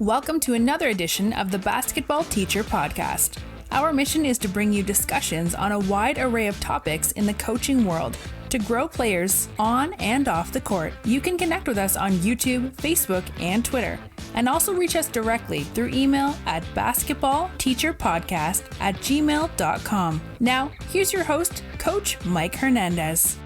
Welcome to another edition of the Basketball Teacher Podcast. Our mission is to bring you discussions on a wide array of topics in the coaching world to grow players on and off the court. You can connect with us on YouTube, Facebook, and Twitter, and also reach us directly through email at basketballteacherpodcast@gmail.com. Now, here's your host, Coach Mike Hernandez.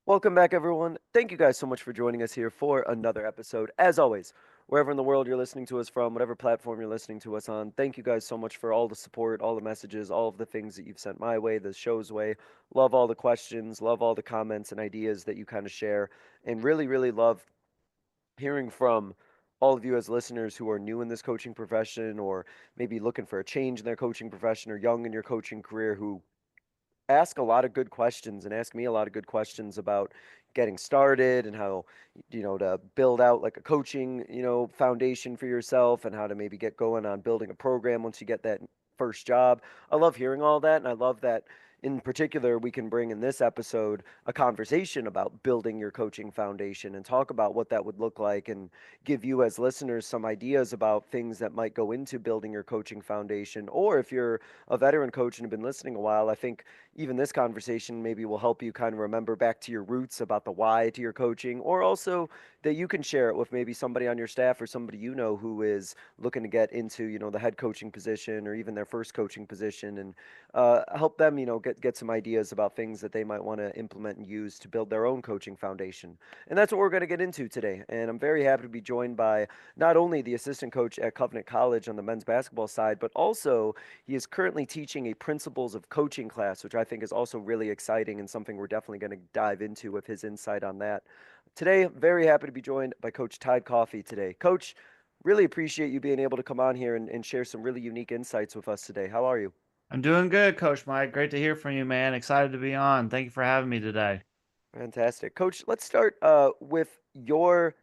Welcome back, everyone. Thank you guys so much for joining us here for another episode. As always, wherever in the world you're listening to us from, whatever platform you're listening to us on, thank you guys so much for all the support, all the messages, all of the things that you've sent my way, the show's way. Love all the questions, love all the comments and ideas that you kind of share, and really, really love hearing from all of you as listeners who are new in this coaching profession or maybe looking for a change in their coaching profession or young in your coaching career who ask a lot of good questions and ask me a lot of good questions about getting started and how to build out like a coaching foundation for yourself and how to maybe get going on building a program once you get that first job. I love hearing all that, and I love that in particular we can bring in this episode a conversation about building your coaching foundation and talk about what that would look like and give you as listeners some ideas about things that might go into building your coaching foundation. Or if you're a veteran coach and have been listening a while, I think even this conversation maybe will help you kind of remember back to your roots about the why to your coaching, or also that you can share it with maybe somebody on your staff or somebody who is looking to get into the head coaching position or even their first coaching position, and help them get some ideas about things that they might want to implement and use to build their own coaching foundation. And that's what we're going to get into today. And I'm very happy to be joined by not only the assistant coach at Covenant College on the men's basketball side, but also he is currently teaching a principles of coaching class, which I think is also really exciting and something we're definitely going to dive into with his insight on that. Today, very happy to be joined by Coach Tyde Coffey today. Coach, really appreciate you being able to come on here and share some really unique insights with us today. How are you? I'm doing good, Coach Mike. Great to hear from you, man. Excited to be on. Thank you for having me today. Fantastic. Coach, let's start with your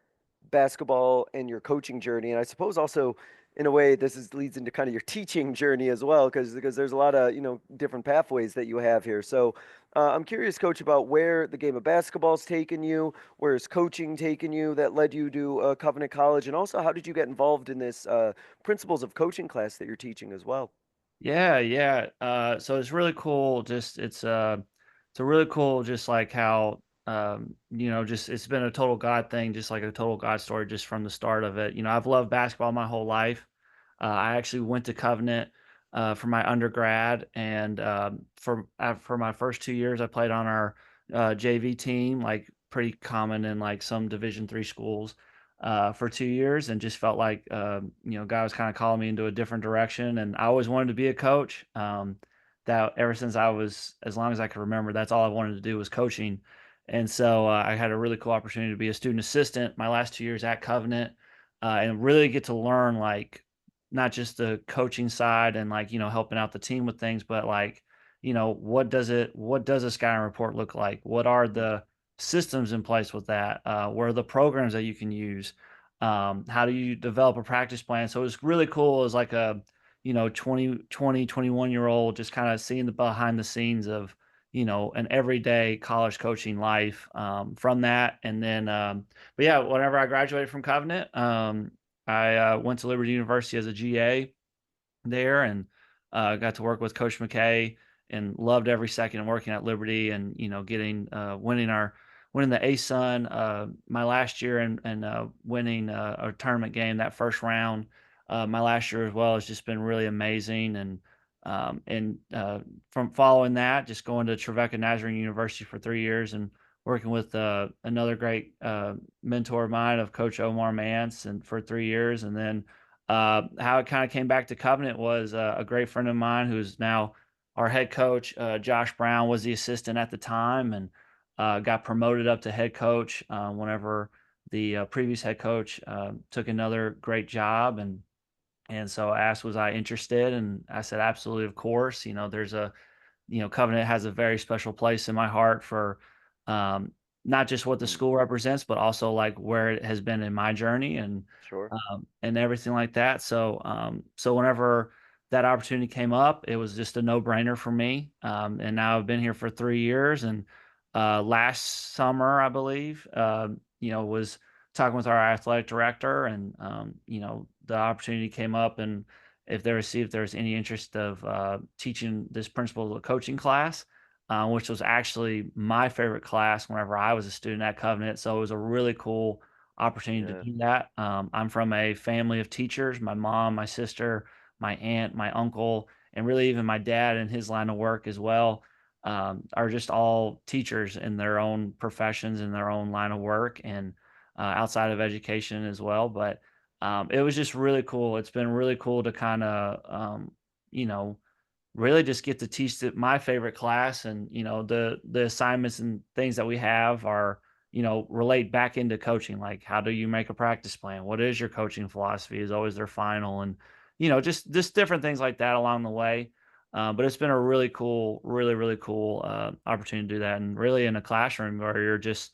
basketball and your coaching journey. And I suppose also, in a way, leads into kind of your teaching journey as well, because there's a lot of, different pathways that you have here. So I'm curious, Coach, about where the game of basketball's taken you, where is coaching taken you that led you to Covenant College, and also how did you get involved in this principles of coaching class that you're teaching as well? Yeah. So it's really cool. It's a really cool, just like how just it's been a total God thing, just like a total God story, just from the start of it. I've loved basketball my whole life. I actually went to Covenant for my undergrad, and for my first 2 years, I played on our JV team, like pretty common in like some Division III schools. For 2 years, and just felt like God was kind of calling me into a different direction, and I always wanted to be a coach. That ever since I was, as long as I could remember, that's all I wanted to do was coaching. And so I had a really cool opportunity to be a student assistant my last 2 years at Covenant, and really get to learn, like, not just the coaching side and, like, helping out the team with things, but like, what does a scouting report look like? What are the systems in place with that? What are the programs that you can use? How do you develop a practice plan? So it was really cool as like a 21-year-old, just kind of seeing the behind the scenes of an everyday college coaching life, from that. And then but yeah, whenever I graduated from Covenant, I went to Liberty University as a GA there, and got to work with Coach McKay, and loved every second of working at Liberty, and getting winning the ASUN my last year, and winning a tournament game that first round my last year as well has just been really amazing. And from following that, just going to Trevecca Nazarene University for 3 years and working with another great mentor of mine, of Coach Omar Mance, and for 3 years. And then how it kind of came back to Covenant was a great friend of mine who's now our head coach, Josh Brown, was the assistant at the time, and got promoted up to head coach whenever the previous head coach took another great job. And so asked, was I interested? And I said, absolutely, of course. Covenant has a very special place in my heart for not just what the school represents, but also like where it has been in my journey, Sure. and everything like that. So whenever that opportunity came up, it was just a no-brainer for me. And now I've been here for 3 years, and last summer, I believe, was talking with our athletic director, and the opportunity came up, and if they see if there's any interest of teaching this principal of coaching class, which was actually my favorite class whenever I was a student at Covenant. So it was a really cool opportunity to Yeah. do that. I'm from a family of teachers. My mom, my sister, my aunt, my uncle, and really even my dad in his line of work as well, are just all teachers in their own professions, in their own line of work, and outside of education as well. But it was just really cool. It's been really cool to kind of, you know, really just get to teach my favorite class. And the assignments and things that we have are, relate back into coaching. Like, how do you make a practice plan? What is your coaching philosophy is always their final. And just different things like that along the way. But it's been a really cool, really really cool opportunity to do that. And really in a classroom where you're just,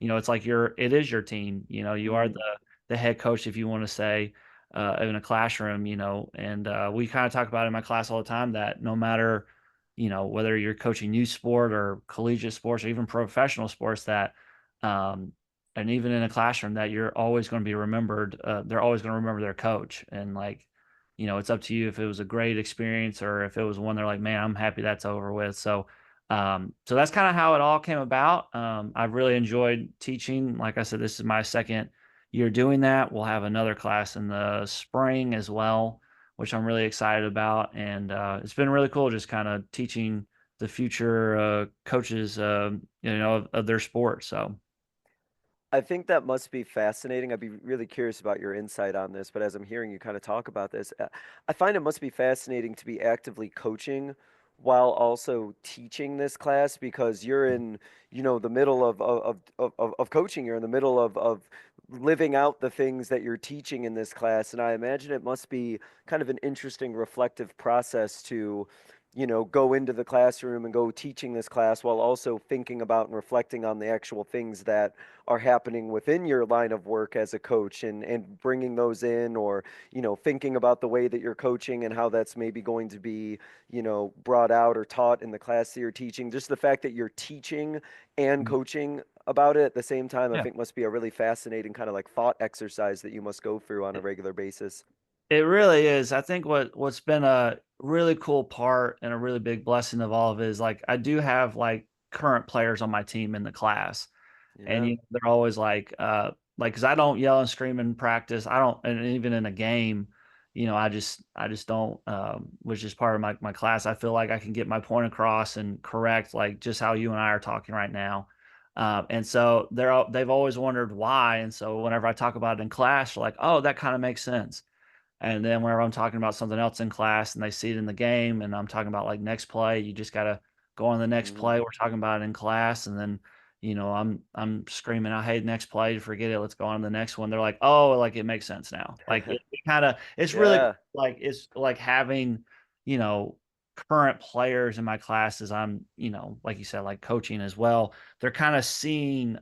it's like it is your team. You are Mm. the head coach, if you want to say, in a classroom. And we kind of talk about in my class all the time that no matter, whether you're coaching youth sport or collegiate sports or even professional sports, that, um, and even in a classroom, that you're always going to be remembered. They're always going to remember their coach. And like, it's up to you if it was a great experience or if it was one they're like, man, I'm happy that's over with. So that's kind of how it all came about. I've really enjoyed teaching. Like I said, this is my second year doing that. We'll have another class in the spring as well, which I'm really excited about. And it's been really cool just kind of teaching the future coaches, of their sport. So I think that must be fascinating. I'd be really curious about your insight on this, but as I'm hearing you kind of talk about this, I find it must be fascinating to be actively coaching while also teaching this class because you're in, the middle of coaching. You're in the middle of living out the things that you're teaching in this class. And I imagine it must be kind of an interesting reflective process to, go into the classroom and go teaching this class while also thinking about and reflecting on the actual things that are happening within your line of work as a coach and bringing those in or thinking about the way that you're coaching and how that's maybe going to be brought out or taught in the class that you're teaching. Just the fact that you're teaching and coaching about it at the same time, I yeah. think must be a really fascinating kind of like thought exercise that you must go through on a regular basis. It really is. I think what's been a really cool part and a really big blessing of all of it is, like, I do have like current players on my team in the class, and Yeah. they're always like, because I don't yell and scream in practice. I don't, and even in a game, I just don't. Which is part of my class. I feel like I can get my point across and correct, like just how you and I are talking right now. And so they've always wondered why. And so whenever I talk about it in class, they're like, oh, that kind of makes sense. And then whenever I'm talking about something else in class and they see it in the game and I'm talking about like next play, you just gotta go on the next Hmm. play. We're talking about it in class. And then, I'm screaming out, hey, next play, forget it. Let's go on to the next one. They're like, oh, like it makes sense now. Like it kind of, it's really Yeah. like, it's like having, you know, current players in my classes. I'm, like you said, like coaching as well. They're kind of seeing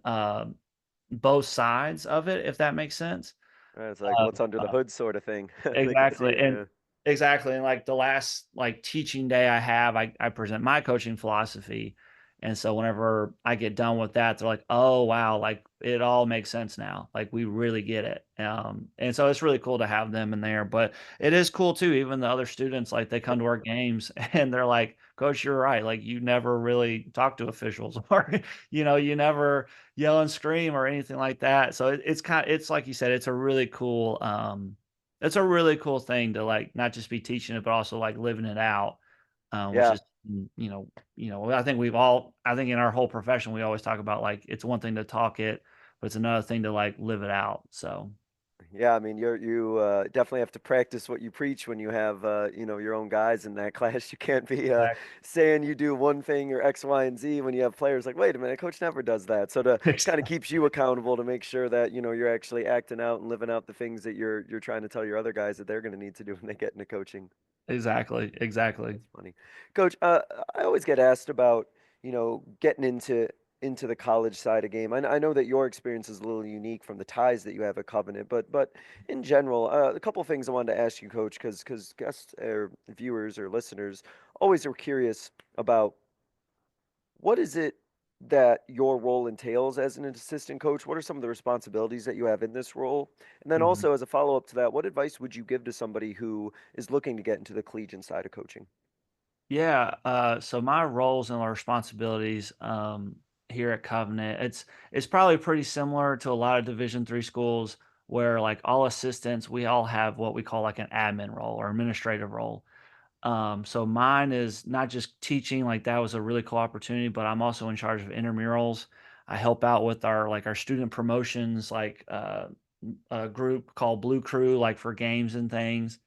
both sides of it, if that makes sense. It's like what's under the hood sort of thing. They can see Exactly, it. and Yeah. exactly, and, like, the last, like, teaching day I have, I present my coaching philosophy, and so whenever I get done with that, they're like, "Oh, wow, like, it all makes sense now, like, we really get it," and so it's really cool to have them in there. But it is cool too, even the other students, like, they come to our games and they're like, "Coach, you're right, like, you never really talk to officials," or, you never yell and scream or anything like that. So it's like you said, it's a really cool thing to, like, not just be teaching it, but also, like, living it out, which Yeah. is, I think in our whole profession, we always talk about, like, it's one thing to talk it, but it's another thing to, like, live it out. So Yeah, I mean, you definitely have to practice what you preach when you have your own guys in that class. You can't be saying you do one thing or X, Y, and Z when you have players like, wait a minute, coach never does that. So to kind of keeps you accountable to make sure that you're actually acting out and living out the things that you're trying to tell your other guys that they're going to need to do when they get into coaching. exactly, exactly. That's funny. Coach, I always get asked about, getting into the college side of game. I know that your experience is a little unique from the ties that you have at Covenant, but in general, a couple things I wanted to ask you, Coach, because guests or viewers or listeners always are curious about what is it that your role entails as an assistant coach? What are some of the responsibilities that you have in this role? And then Mhm. also, as a follow up to that, what advice would you give to somebody who is looking to get into the collegiate side of coaching? Yeah, so my roles and responsibilities here at Covenant, it's probably pretty similar to a lot of Division 3 schools where like all assistants, we all have what we call like an admin role or administrative role. So mine is not just teaching, like that was a really cool opportunity, but I'm also in charge of intramurals. I help out with our student promotions, like a group called Blue Crew, like for games and things.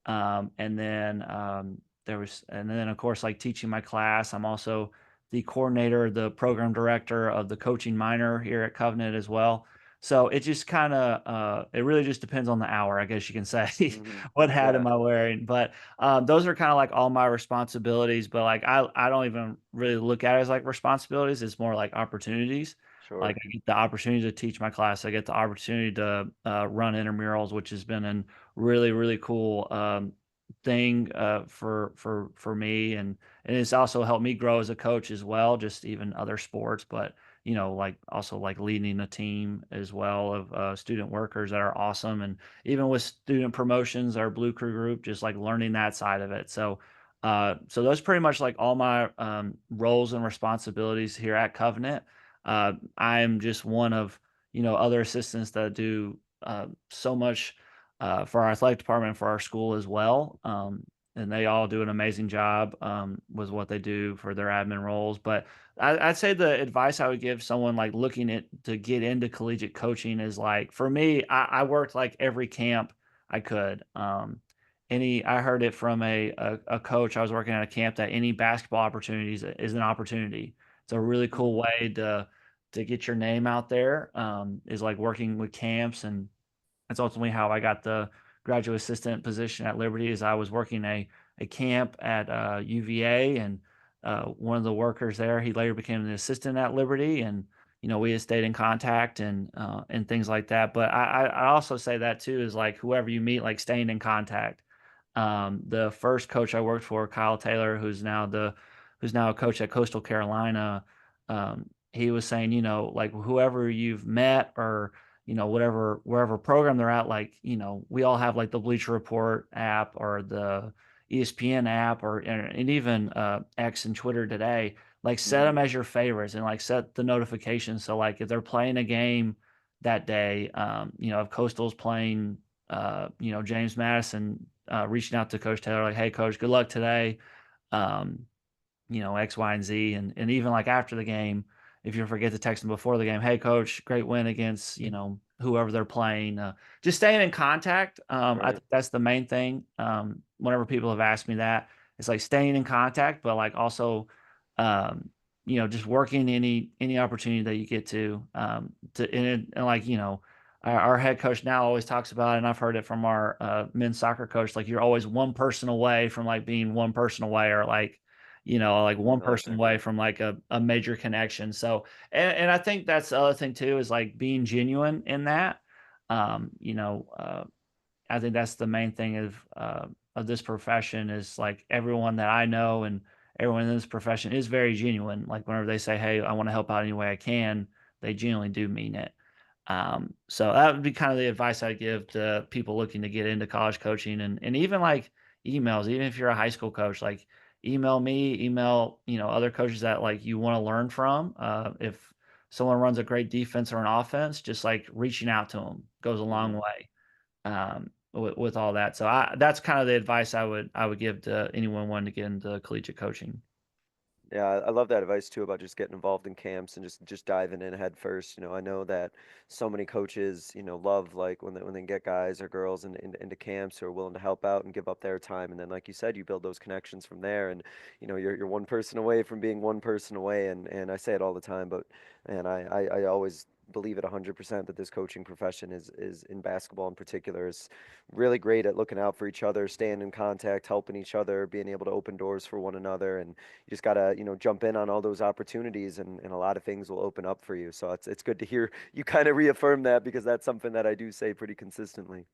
And then and then of course like teaching my class. I'm also the coordinator, the program director of the coaching minor here at Covenant as well. So it just kind of it really just depends on the hour, I guess you can say. Hmm. What hat Yeah, am I wearing? But those are kind of like all my responsibilities. But like I don't even really look at it as like responsibilities. It's more like opportunities. Like sure. I get the opportunity to teach my class. I get the opportunity to run intramurals, which has been an really cool thing for me, and it's also helped me grow as a coach as well, just even other sports, but like also like leading a team as well of student workers that are awesome, and even with student promotions, our Blue Crew group, just like learning that side of it. So those pretty much like all my roles and responsibilities here at Covenant. I am just one of other assistants that do so much for our athletic department, for our school as well. And they all do an amazing job with what they do for their admin roles. But I'd say the advice I would give someone like looking at to get into collegiate coaching is like, for me, I worked like every camp I could. I heard it from a coach. I was working at a camp that any basketball opportunities is an opportunity. It's a really Hmm. cool way to get your name out there. Is like working with camps, and that's ultimately how I got the graduate assistant position at Liberty. Is I was working a camp at UVA, and one of the workers there, he later became an assistant at Liberty, and we had stayed in contact and things like that. But I also say that too is like whoever you meet, like staying in contact. The first coach I worked for, Kyle Taylor, who's now a coach at Coastal Carolina, he was saying, like whoever you've met or whatever wherever program they're at, like we all have like the Bleacher Report app or the ESPN app and even X and Twitter today. Like set Hmm. them as your favorites and like set the notifications. So like if they're playing a game that day, if Coastal's playing, James Madison, reaching out to Coach Taylor like, hey, Coach, good luck today. Um, X, Y, and Z. And even like after the game, if you forget to text them before the game, hey, coach, great win against, whoever they're playing. Just staying in contact. I Right. think that's the main thing. Whenever people have asked me that, it's like staying in contact, but like also, um, just working any opportunity that you get and like, our head coach now always talks about it, and I've heard it from our men's soccer coach, like you're always one person away from like being one person away or like like one I like person that. away from like a major connection. So, and I think that's the other thing too is like being genuine in that. Um, you know, uh, I think that's the main thing of this profession is like everyone that I know and everyone in this profession is very genuine. Like whenever they say, "Hey, I want to help out any way I can," they genuinely do mean it. So that would be kind of the advice I give to people looking to get into college coaching and even like emails, even if you're a high school coach, like email me, email, other coaches that like you want to learn from. If someone runs a great defense or an offense, just like reaching out to them goes a long Hmm. way with all that. So that's kind of the advice I would give to anyone wanting to get into collegiate coaching. Yeah, I love that advice too about just getting involved in camps and just diving in head first. I know that so many coaches, love like when they get guys or girls into camps who are willing to help out and give up their time, and then like you said, you build those connections from there, and you're one person away from being one person away, and I say it all the time, but man, I always believe it 100% that this coaching profession is in basketball in particular is really great at looking out for each other, staying in contact, helping each other, being able to open doors for one another, and you just gotta jump in on all those opportunities, and a lot of things will open up for you. So it's good to hear you kind of reaffirm that, because that's something that I do say pretty consistently.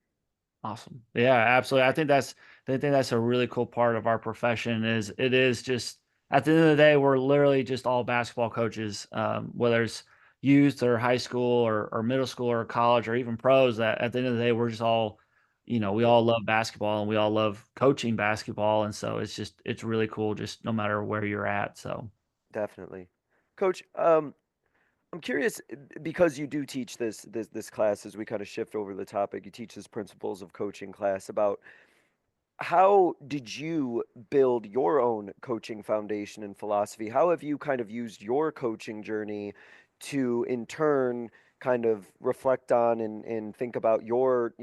Awesome. Yeah, absolutely. I think that's a really cool part of our profession is it is just at the end of the day, we're literally just all basketball coaches, whether it's youth or high school or middle school or college or even pros. That at the end of the day, we're just all, we Yeah, all love basketball and we all love coaching basketball, and so it's really cool, just no matter where you're at. So. definitely. Coach, I'm curious because you do teach this class as we kind of shift over the topic. You teach this principles of coaching class about how did you build your own coaching foundation and philosophy? How have you kind of used your coaching journey to, in turn, kind of reflect on and think about your,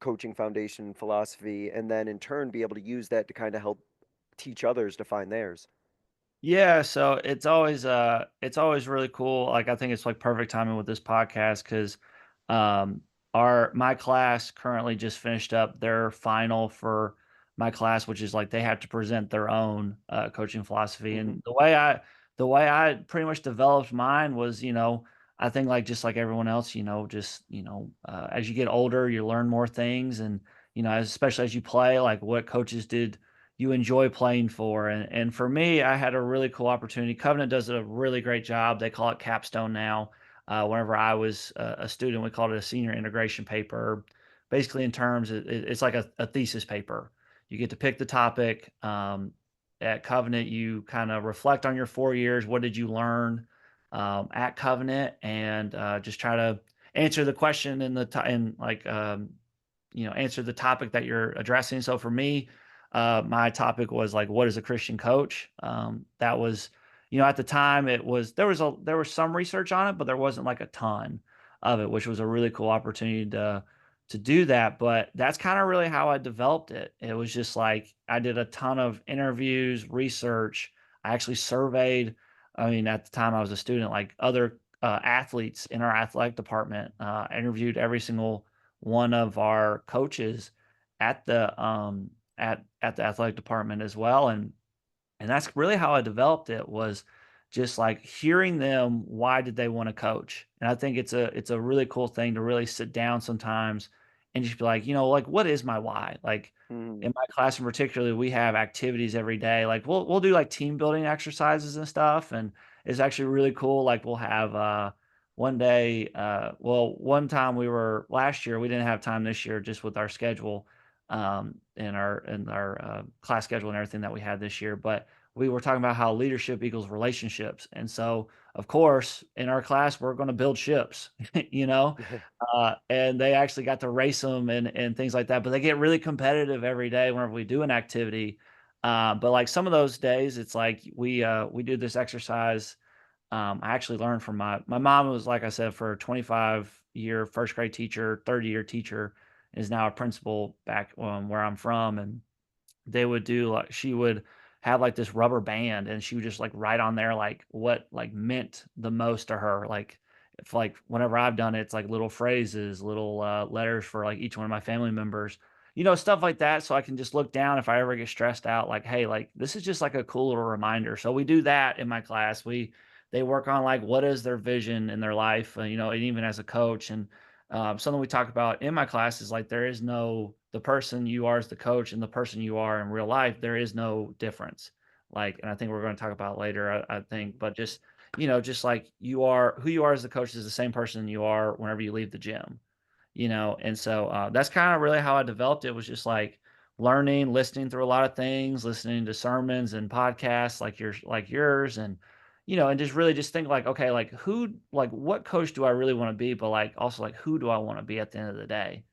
coaching foundation and philosophy, and then in turn be able to use that to kind of help teach others to find theirs? Yeah, so it's always really cool. Like I think it's like perfect timing with this podcast because our my class currently just finished up their final for my class, which is like they have to present their own coaching philosophy. Hmm. And the way I pretty much developed mine was, I think like just like everyone else, just as you get older, you learn more things, and especially as you play, like what coaches did you enjoy playing for. And for me, I had a really cool opportunity. Covenant does a really great job. They call it capstone now. Whenever I was a student, we called it a senior integration paper. Basically, in terms, it's like a thesis paper. You get to pick the topic. At Covenant, you kind of reflect on your 4 years. What did you learn at Covenant, and just try to answer the question in the in like answer the topic that you're addressing. So for me, my topic was like, what is a Christian coach? That was, at the time it was, there was some research on it, but there wasn't like a ton of it, which was a really cool opportunity to do that. But that's kind of really how I developed it. It was just like, I did a ton of interviews, research. I actually surveyed, I mean, at the time I was a student, like other athletes in our athletic department, interviewed every single one of our coaches at the at the athletic department as well, and that's really how I developed it, was just like hearing them, why did they want to coach? And I think it's a really cool thing to really sit down sometimes and just be like, like what is my why? Like Hmm. in my class in particular, we have activities every day. Like we'll do like team building exercises and stuff. And it's actually really cool. Like we'll have one day, one time last year, we didn't have time this year just with our schedule, in our class schedule and everything that we had this year. But we were talking about how leadership equals relationships. And so, of course, in our class, we're going to build ships, and they actually got to race them and things like that. But they get really competitive every day whenever we do an activity. But like some of those days, it's like we do this exercise. I actually learned from my mom was, like I said, for a 25-year first grade teacher, 30-year teacher, is now a principal back where I'm from. And they would do like she would have like this rubber band, and she would just like write on there like what like meant the most to her. Like if like whenever I've done it, it's like little phrases, little letters for like each one of my family members, stuff like that. So I can just look down if I ever get stressed out, like, hey, like this is just like a cool little reminder. So we do that in my class. They work on like what is their vision in their life, and even as a coach. And something we talk about in my class is like there is no the person you are as the coach and the person you are in real life. There is no difference. Like, and I think we're going to talk about later. I think, but just like you are, who you are as the coach is the same person you are whenever you leave the gym. And so that's kind of really how I developed it, was just like learning, listening through a lot of things, listening to sermons and podcasts like yours, and just really just think like, okay, like what coach do I really want to be, but like also like who do I want to be at the end of the day.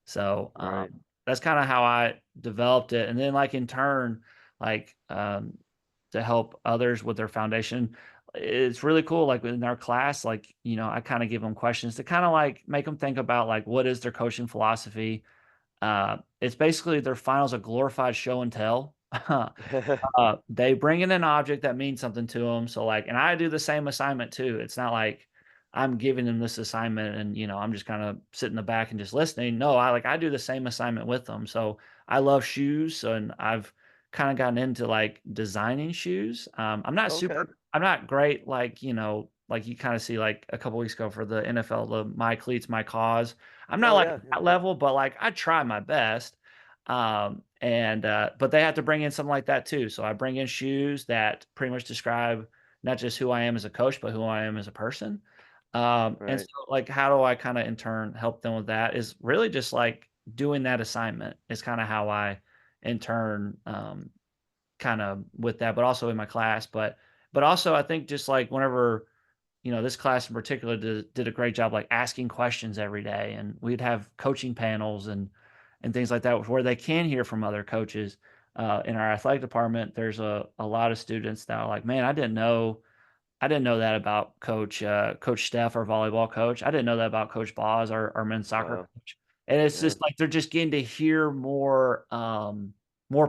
So Right. that's kind of how I developed it, and then like in turn, like to help others with their foundation. It's really cool. Like in our class, like, I kind of give them questions to kind of like make them think about like what is their coaching philosophy. It's basically their finals a glorified show and tell. They bring in an object that means something to them. So like, and I do the same assignment too. It's not like I'm giving them this assignment and I'm just kind of sitting in the back and just listening. No, I do the same assignment with them. So I love shoes, and I've kind of gotten into like designing shoes. Okay. I'm not great like like you kind of see like a couple weeks ago for the NFL, the My Cleats, My Cause. I'm not Oh like yeah, yeah. that level, but like I try my best. And but they have to bring in something like that too. So I bring in shoes that pretty much describe not just who I am as a coach, but who I am as a person. And so Right. like how do I kind of in turn help them with that is really just like doing that assignment is kind of how I in turn kind of with that, but also in my class. But also I think just like whenever this class in particular did a great job like asking questions every day, and we'd have coaching panels and things like that where they can hear from other coaches. In our athletic department, there's a lot of students that are like, man, I didn't know that about Coach Steph, our volleyball coach. I didn't know that about Coach Boz, our men's soccer Wow. coach. And it's Yeah. just like they're just getting to hear more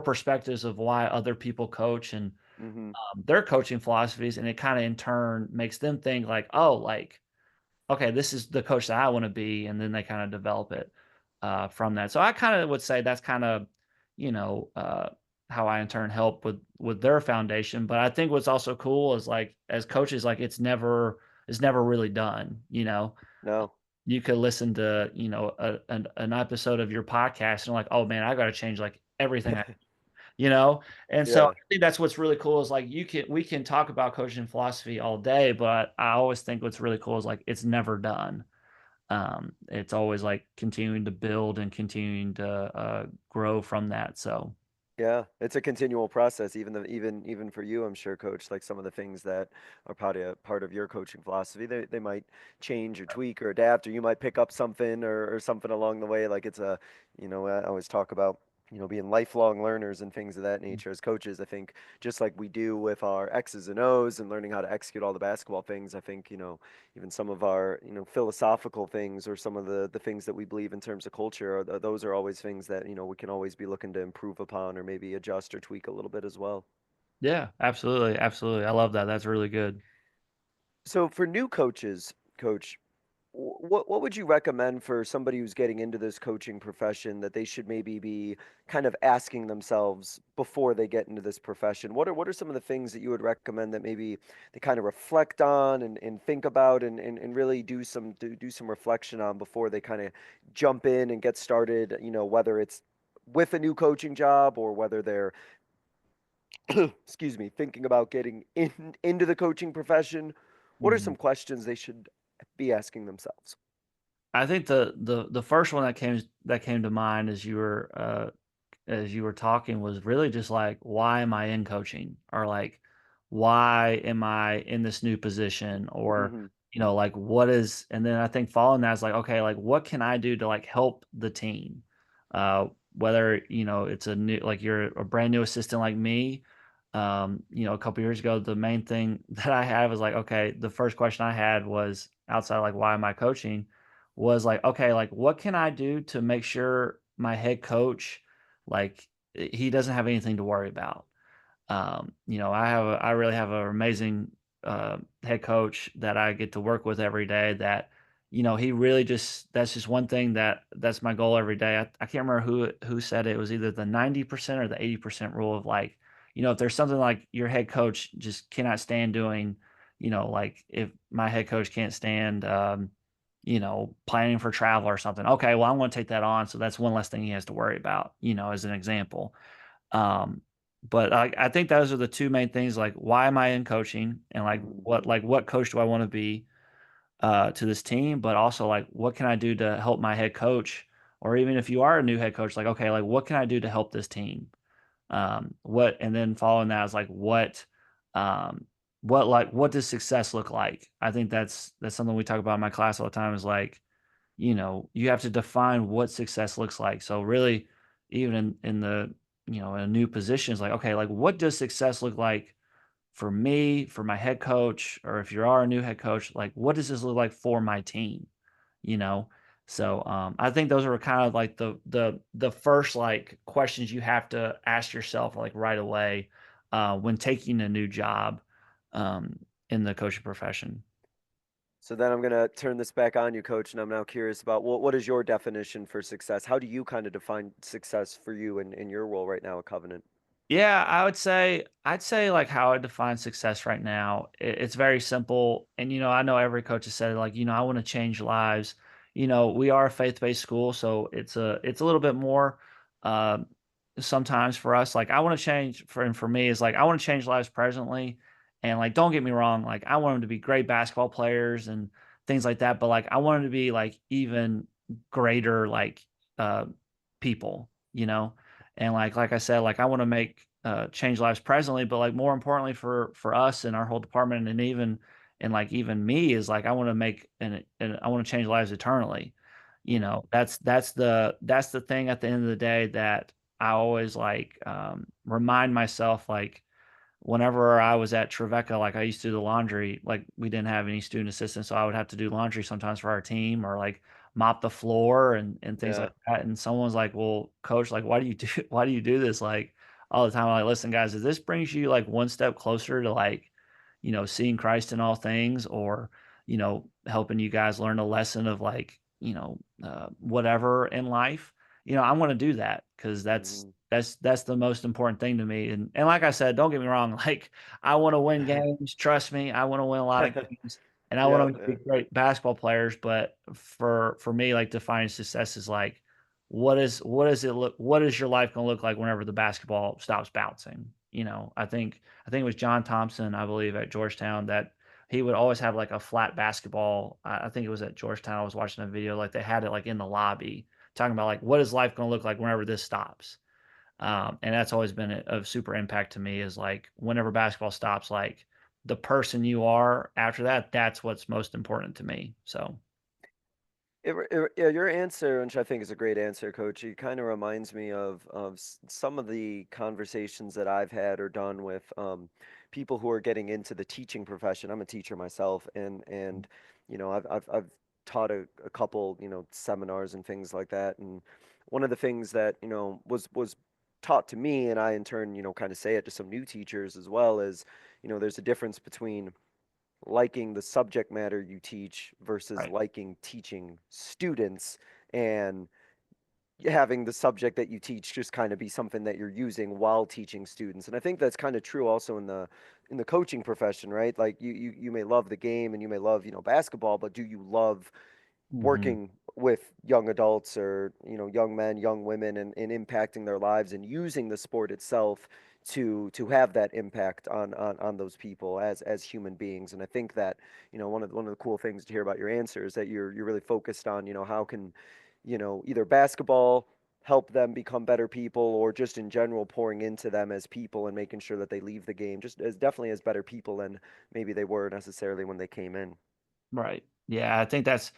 perspectives of why other people coach and Hmm. their coaching philosophies, and it kind of in turn makes them think like, oh, like okay, this is the coach that I want to be, and then they kind of develop it from that. So I kind of would say that's kind of, you know, uh, how I in turn help with their foundation. But I think what's also cool is like as coaches, like it's never really done. No. You could listen to an episode of your podcast and like, oh man, I got to change like everything you know? And so I Yeah. think that's what's really cool is like we can talk about coaching philosophy all day, but I always think what's really cool is like it's never done. It's always like continuing to build and continuing to grow from that. So Yeah, it's a continual process, even for you, I'm sure, coach. Like some of the things that are part of your coaching philosophy, they might change or tweak or adapt, or you might pick up something or something along the way. Like it's I always talk about, being lifelong learners and things of that nature as coaches. I think just like we do with our X's and O's and learning how to execute all the basketball things, I think, even some of our philosophical things or some of the things that we believe in terms of culture those are always things that we can always be looking to improve upon or maybe adjust or tweak a little bit as well. yeah, absolutely, absolutely. I love that. That's really good. So for new coaches, coach, what would you recommend for somebody who's getting into this coaching profession that they should maybe be kind of asking themselves before they get into this profession? What are some of the things that you would recommend that maybe they kind of reflect on and think about and really do some reflection on before they kind of jump in and get started, whether it's with a new coaching job or whether they're excuse me, thinking about getting into the coaching profession? What are Mhm. some questions they should be asking themselves? I think the first one that came to mind as you were talking was really just like, why am I in coaching? Or like, why am I in this new position? Or, Hmm. like and then I think following that is like, okay, like what can I do to like help the team? Whether, it's like you're a brand new assistant like me, a couple years ago, the main thing that I had was like, okay, the first question I had was outside, like, why am I coaching? Was like, okay, like what can I do to make sure my head coach like, he doesn't have anything to worry about. I really have an amazing head coach that I get to work with every day. That he really just that's just one thing that's my goal every day. I can't remember who said it. It was either the 90% or the 80% rule of like, if there's something like your head coach just cannot stand doing, like if my head coach can't stand planning for travel or something. Okay, well, I'm going to take that on. So that's one less thing he has to worry about, as an example. Um, but I think those are the two main things. Like, why am I in coaching, and Hmm. what coach do I want to be to this team? But also, like, what can I do to help my head coach? Or even if you are a new head coach, like, okay, like, what can I do to help this team? And then following that is like, um, what does success look like? I think that's something we talk about in my class all the time. Is like, you have to define what success looks like. So really, even in the in a new position, it's like, okay, like what does success look like for me, for my head coach, or if you are a new head coach, like what does this look like for my team? You know. So I think those are kind of like the first like questions you have to ask yourself like right away when taking a new job um, in the coaching profession. So then I'm gonna turn this back on you, coach, and I'm now curious about what is your definition for success? How do you kind of define success for you in your role right now at Covenant? Yeah, I'd say like how I define success right now. It's very simple, and I know every coach has said like, I want to change lives. We are a faith-based school, so it's a little bit more. Uh, sometimes for us, like I want to change for me is like I want to change lives presently. And like don't get me wrong, like I want them to be great basketball players and things like that, but like I want them to be like even greater like uh people, you know? And like I said, like I want to make change lives presently, but like more importantly for us and our whole department and even and like even me is like I want to make and I want to change lives eternally. You Mm, know, that's the thing at the end of the day that I always like remind myself like whenever I was at Trevecca, like I used to do the laundry, like we didn't have any student assistants, so I would have to do laundry sometimes for our team or like mop the floor and things yeah. like that. And someone's like, "Well, coach, like why do you do why do you do this like all the time?" I'm like, "Listen, guys, if this brings you like one step closer to like, seeing Christ in all things or, helping you guys learn a lesson of like, whatever in life, I'm going to do that because that's Hmm. that's the most important thing to me, and like I said, don't get me wrong, like, I wanna win games, trust me, I wanna win a lot of games, and I want Yeah, them to be yeah. great basketball players, but for me, like, defining success is, like, what is your life gonna look like whenever the basketball stops bouncing, I think it was John Thompson, I believe, at Georgetown that he would always have, like, a flat basketball. I think it was at Georgetown, I was watching a video, like, they had it, like, in the lobby, talking about, like, what is life gonna look like whenever this stops? And that's always been of super impact to me is like whenever basketball stops, like the person you are after that, that's what's most important to me. So, Yeah, your answer, which I think is a great answer, Coach, it kind of reminds me of some of the conversations that I've had or done with people who are getting into the teaching profession. I'm a teacher myself, and I've taught a couple seminars and things like that. And one of the things that was taught to me, and I in turn kind of say it to some new teachers as well, is there's a difference between liking the subject matter you teach versus right, liking teaching students and having the subject that you teach just kind of be something that you're using while teaching students. And I think that's kind of true also in the coaching profession, right? Like you may love the game and you may love basketball, but do you love hmm, working with young adults or young men, young women, and impacting their lives and using the sport itself to have that impact on those people as human beings. And I think that one of the cool things to hear about your answer is that you're really focused on how can either basketball help them become better people or just in general pouring into them as people and making sure that they leave the game just as definitely as better people than maybe they were necessarily when they came in. right. Yeah, I think that's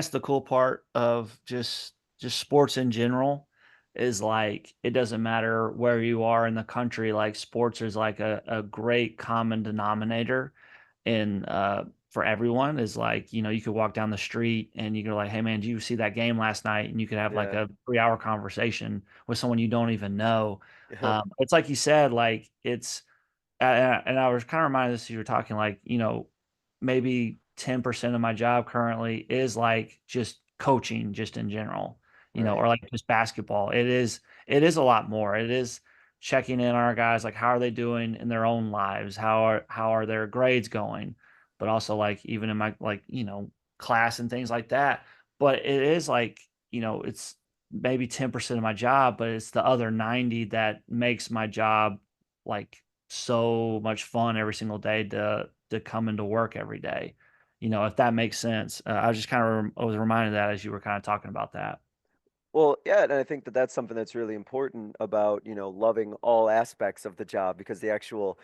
the cool part of just sports in general is like it doesn't matter where you are in the country, like sports is like a great common denominator and for everyone is like you could walk down the street and you go like, hey man, did you see that game last night? And you could have like Yeah. a 3 hour conversation with someone you don't even know. It's like you said, like it's and I was kind of reminded as you were talking, like, maybe 10% of my job currently is like just coaching just in general, Right. or like just basketball. It is a lot more. It is checking in on our guys, like how are they doing in their own lives? How are their grades going? But also like even in my like, class and things like that. But it is like, it's maybe 10% of my job, but it's the other 90 that makes my job like so much fun every single day to come into work every day. If that makes sense. I was just kind of I was reminded of that as you were kind of talking about that. Well, yeah, and I think that that's something that's really important about, loving all aspects of the job because the actual,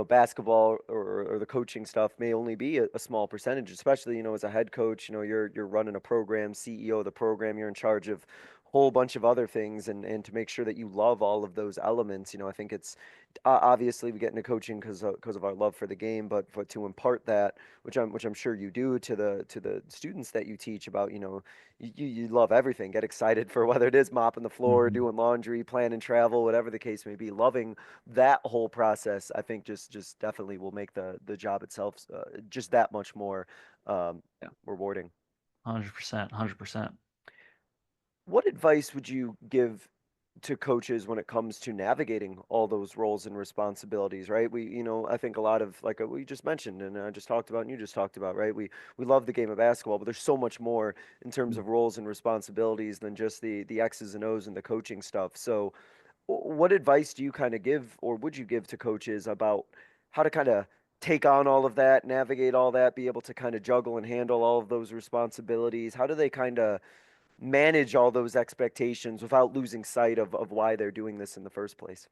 basketball or the coaching stuff may only be a small percentage, especially, as a head coach, you're running a program, CEO of the program, you're in charge of a whole bunch of other things and to make sure that you love all of those elements, I think it's obviously we get into coaching because of our love for the game, but to impart that, which I'm sure you do to the students that you teach about, you love everything. Get excited for whether it is mopping the floor, Mhm. doing laundry, planning travel, whatever the case may be. Loving that whole process, I think, just definitely will make the job itself just that much more Yeah. rewarding. 100%, 100%. What advice would you give to coaches when it comes to navigating all those roles and responsibilities, right? I think a lot of like we just mentioned and I just talked about and you just talked about, right? We love the game of basketball, but there's so much more in terms of roles and responsibilities than just the X's and O's and the coaching stuff. So, what advice do you kind of give, or would you give to coaches about how to kind of take on all of that, navigate all that, be able to kind of juggle and handle all of those responsibilities? How do they kind of manage all those expectations without losing sight of why they're doing this in the first place?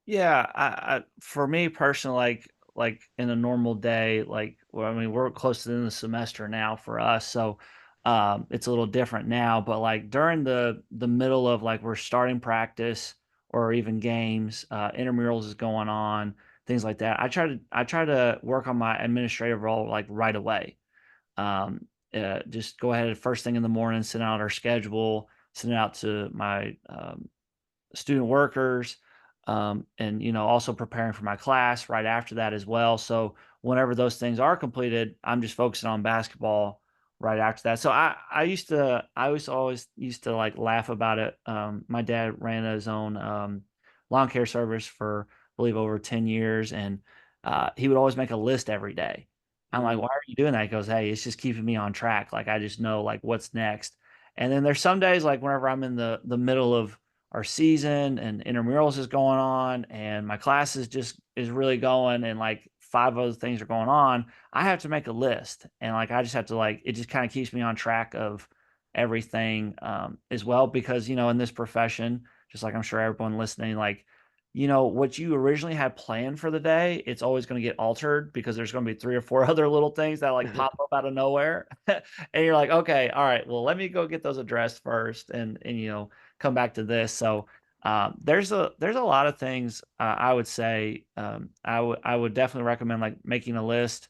Yeah, for me personally, like in a normal day, like well, I mean, we're close to the end of the semester now for us, so it's a little different now. But like during the middle of like we're starting practice or even games, intramurals is going on, things like that. I try to work on my administrative role like right away. Um, just go ahead first thing in the morning, send out our schedule, send it out to my student workers, and also preparing for my class right after that as well. So whenever those things are completed, I'm just focusing on basketball right after that. So I always used to like laugh about it. My dad ran his own lawn care service for I believe over 10 years, and he would always make a list every day. I'm like, Mm-hmm. why are you doing that? He goes, hey, it's just keeping me on track. Like I just know like what's next. And then there's some days like whenever I'm in the middle of our season and intramurals is going on and my class is really going and like five other things are going on, I have to make a list. And like I just have to like it just kind of keeps me on track of everything as well because in this profession, just like I'm sure everyone listening, like what you originally had planned for the day, it's always going to get altered because there's going to be three or four other little things that like pop up out of nowhere. And you're like, okay, all right, well, let me go get those addressed first and come back to this. So there's a lot of things I would say I would definitely recommend like making a list.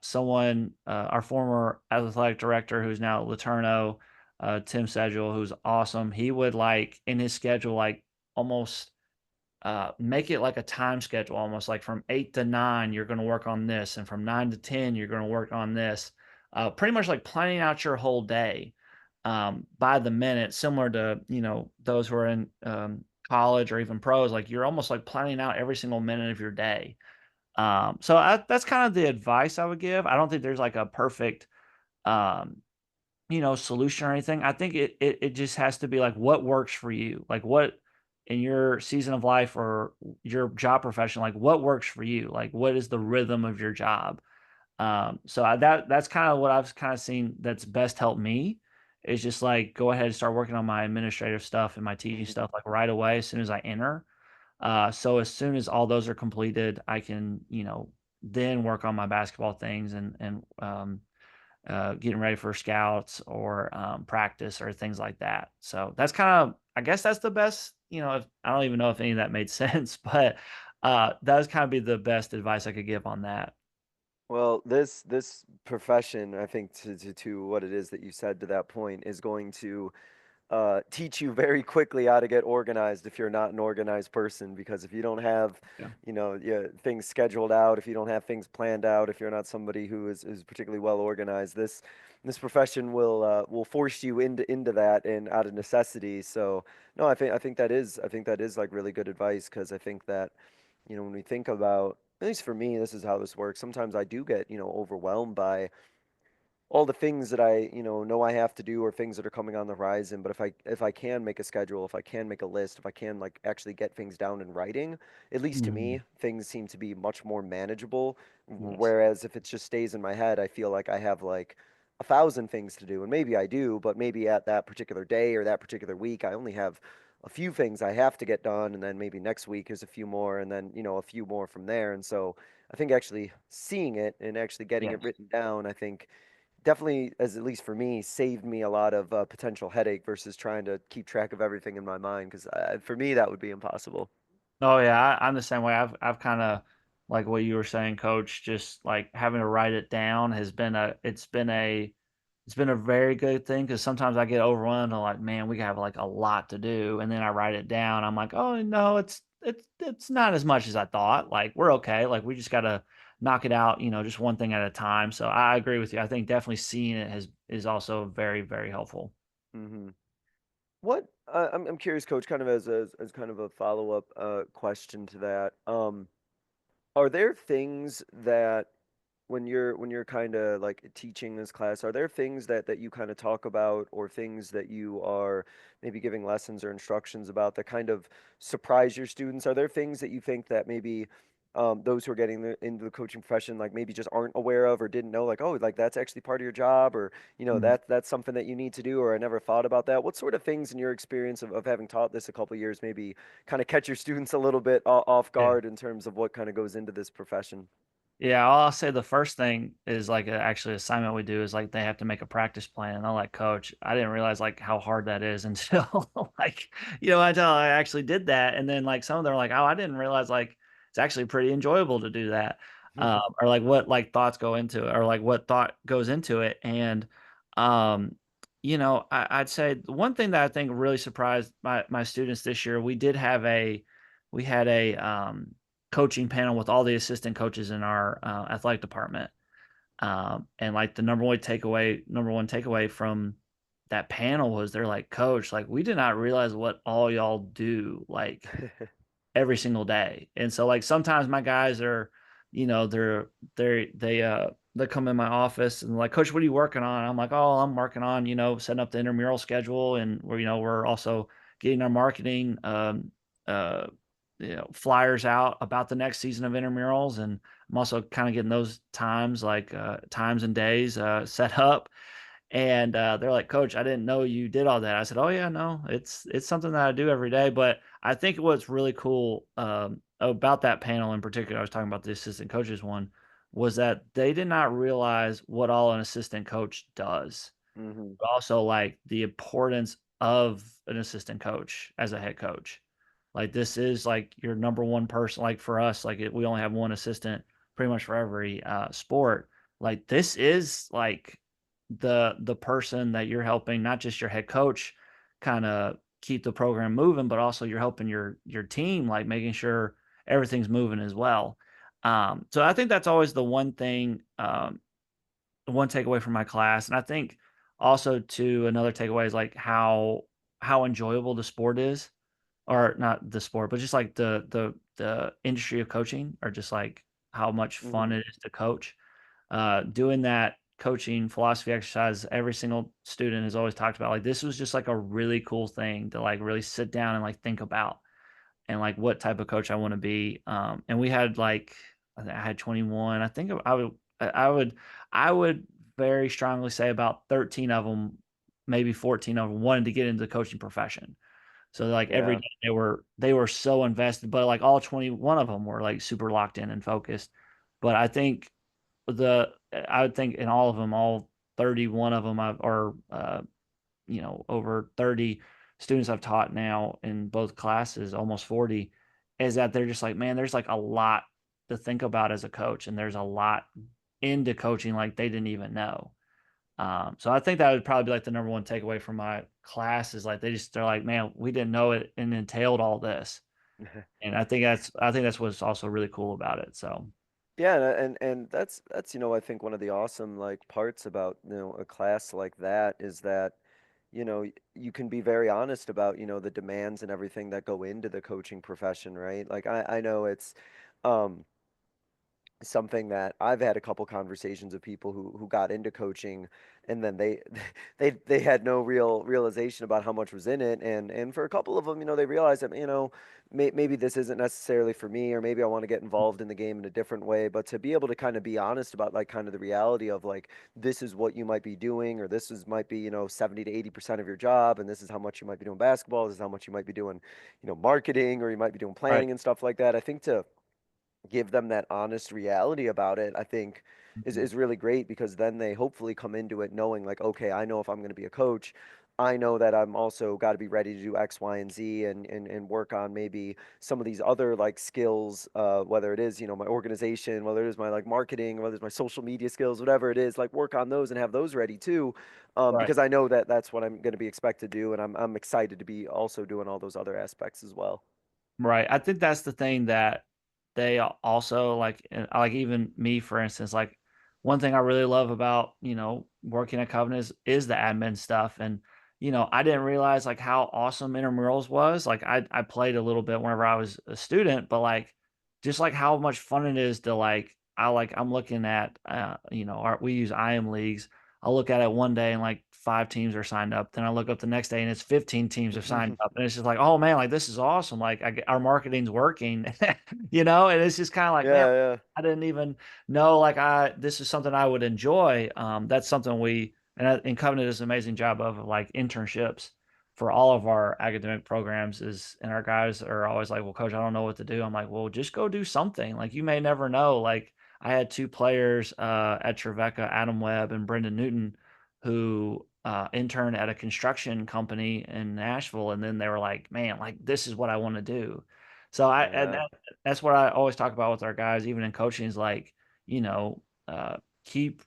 Someone our former athletic director who's now at Laterno, Tim Sedgel, who's awesome. He would like in his schedule like almost make it like a time schedule, almost like from 8 to 9, you're going to work on this, and from 9 to 10, you're going to work on this. Pretty much like planning out your whole day by the minute, similar to those who are in college or even pros. Like you're almost like planning out every single minute of your day. That's kind of the advice I would give. I don't think there's like a perfect um, solution or anything. I think it just has to be like what works for you. Like what in your season of life or your job profession, like what works for you? Like what is the rhythm of your job? That's kind of what I've kind of seen that's best helped me is just like go ahead and start working on my administrative stuff and my teaching Mhm. stuff like right away as soon as I enter. So as soon as all those are completed, I can, then work on my basketball things and getting ready for scouts or practice or things like that. So that's kind of, I guess that's the best, if, I don't even know if any of that made sense, but that would kind of be the best advice I could give on that. Well, this profession, I think, to what it is that you said to that point, is going to teach you very quickly how to get organized if you're not an organized person. Because if you don't have, Yeah. yeah, things scheduled out, if you don't have things planned out, if you're not somebody who is particularly well organized, this profession will force you into that and out of necessity. So no, I think that is like really good advice because I think that when we think about, at least for me, this is how this works. Sometimes I do get overwhelmed by all the things that I, know I have to do or things that are coming on the horizon. But if I can make a schedule, if I can make a list, if I can like actually get things down in writing, at least to Mhm. me, things seem to be much more manageable. Yes. Whereas if it just stays in my head, I feel like I have like 1,000 things to do, and maybe I do, but maybe at that particular day or that particular week, I only have a few things I have to get done, and then maybe next week is a few more, and then a few more from there. And so I think actually seeing it and actually getting it Yes. written down, I think definitely, as at least for me, saved me a lot of potential headache versus trying to keep track of everything in my mind. Because for me, that would be impossible. Oh yeah, I'm the same way. I've kind of like what you were saying, Coach. Just like having to write it down has been it's been a very good thing because sometimes I get overwhelmed. I'm like, man, we have like a lot to do, and then I write it down. I'm like, oh no, it's not as much as I thought. Like we're okay. Like we just gotta knock it out, just one thing at a time. So I agree with you. I think definitely seeing it is also very very helpful. hmm What I'm curious, Coach, kind of as kind of a follow up question to that. Are there things that when you're kind of like teaching this class, are there things that you kind of talk about, or things that you are maybe giving lessons or instructions about that kind of surprise your students? Are there things that you think that maybe those who are getting into the coaching profession like maybe just aren't aware of or didn't know, like, oh, like that's actually part of your job, or Mhm. that's something that you need to do, or I never thought about that? What sort of things in your experience of having taught this a couple years maybe kind of catch your students a little bit off Yeah. guard in terms of what kind of goes into this profession? Yeah, I'll say the first thing is like actually assignment we do is like they have to make a practice plan. And I'm like, coach, I didn't realize like how hard that is until like, until I actually did that. And then like some of them are like, oh, I didn't realize like it's actually pretty enjoyable to do that. Or like what like thoughts go into it, or like what thought goes into it. And um, I'd say the one thing that I think really surprised my students this year, we had a coaching panel with all the assistant coaches in our athletic department. And like the number one takeaway from that panel was they're like, Coach, like we did not realize what all y'all do like every single day. And so like sometimes my guys are, they come in my office and like, Coach, what are you working on? I'm like, oh, I'm working on, setting up the intramural schedule, and we're also getting our marketing uh flyers out about the next season of intramurals. And I'm also kind of getting those times like times and days set up. And they're like, Coach, I didn't know you did all that. I said, oh yeah, no, it's something that I do every day. But I think what's really cool about that panel in particular, I was talking about the assistant coaches one, was that they did not realize what all an assistant coach does, Hmm. but also like the importance of an assistant coach as a head coach. Like this is like your number one person. Like for us, like we only have one assistant pretty much for every sport. Like this is like the person that you're helping, not just your head coach, kind of keep the program moving, but also you're helping your team, like making sure everything's moving as well. So I think that's always the one thing, the one takeaway from my class. And I think also to another takeaway is like how enjoyable the sport is, or not the sport, but just like the industry of coaching, or just like how much fun Hmm. it is to coach. Doing that coaching philosophy exercise, every single student has always talked about like this was just like a really cool thing to like really sit down and like think about, and like what type of coach I want to be. And we had like I had 21. I think I would very strongly say about 13 of them, maybe 14 of them wanted to get into the coaching profession. So like every Yeah. day they were so invested, but like all 21 of them were like super locked in and focused. But I would think in all of them, all 31 of them are over 30 students I've taught now in both classes, almost 40, is that they're just like, man, there's like a lot to think about as a coach, and there's a lot into coaching like they didn't even know. So I think that would probably be like the number one takeaway from my class is like they're like, man, we didn't know it and entailed all this. And I think that's what's also really cool about it. So Yeah, and that's I think one of the awesome like parts about a class like that is that you can be very honest about the demands and everything that go into the coaching profession, right? Like I know it's um something that I've had a couple conversations with people who got into coaching, and then they they had no real realization about how much was in it, and for a couple of them, they realized that maybe this isn't necessarily for me, or maybe I want to get involved in the game in a different way. But to be able to kind of be honest about like kind of the reality of like this is what you might be doing, or this is might be 70 to 80% of your job, and this is how much you might be doing basketball, this is how much you might be doing marketing, or you might be doing right. planning and stuff like that. I think to give them that honest reality about it, I think is Mhm. is really great, because then they hopefully come into it knowing like, okay, I know if I'm going to be a coach, I know that I'm also got to be ready to do X, Y, and Z, and work on maybe some of these other like skills, whether it is, my organization, whether it is my like marketing, whether it's my social media skills, whatever it is, like work on those and have those ready too. Right. Because I know that that's what I'm going to be expected to do, and I'm excited to be also doing all those other aspects as well. Right. I think that's the thing that they also like, like even me, for instance, like one thing I really love about, working at Covenant is the admin stuff. And, I didn't realize like how awesome intramurals was. Like I played a little bit whenever I was a student, but like just like how much fun it is to like, I'm looking at, we use IM leagues. I'll look at it one day and like 5 teams are signed up. Then I look up the next day and it's 15 teams have signed up. And it's just like, oh man, like this is awesome. Like our marketing's working, and it's just kind of like, man, Yeah, yeah. I didn't even know like this is something I would enjoy. That's something and Covenant does an amazing job of like internships for all of our academic programs and our guys are always like, well, coach, I don't know what to do. I'm like, well, just go do something. Like you may never know. Like I had 2 players at Trevecca, Adam Webb and Brendan Newton, who interned at a construction company in Nashville. And then they were like, man, like this is what I want to do. So Yeah. that's what I always talk about with our guys, even in coaching is like, you know, keep,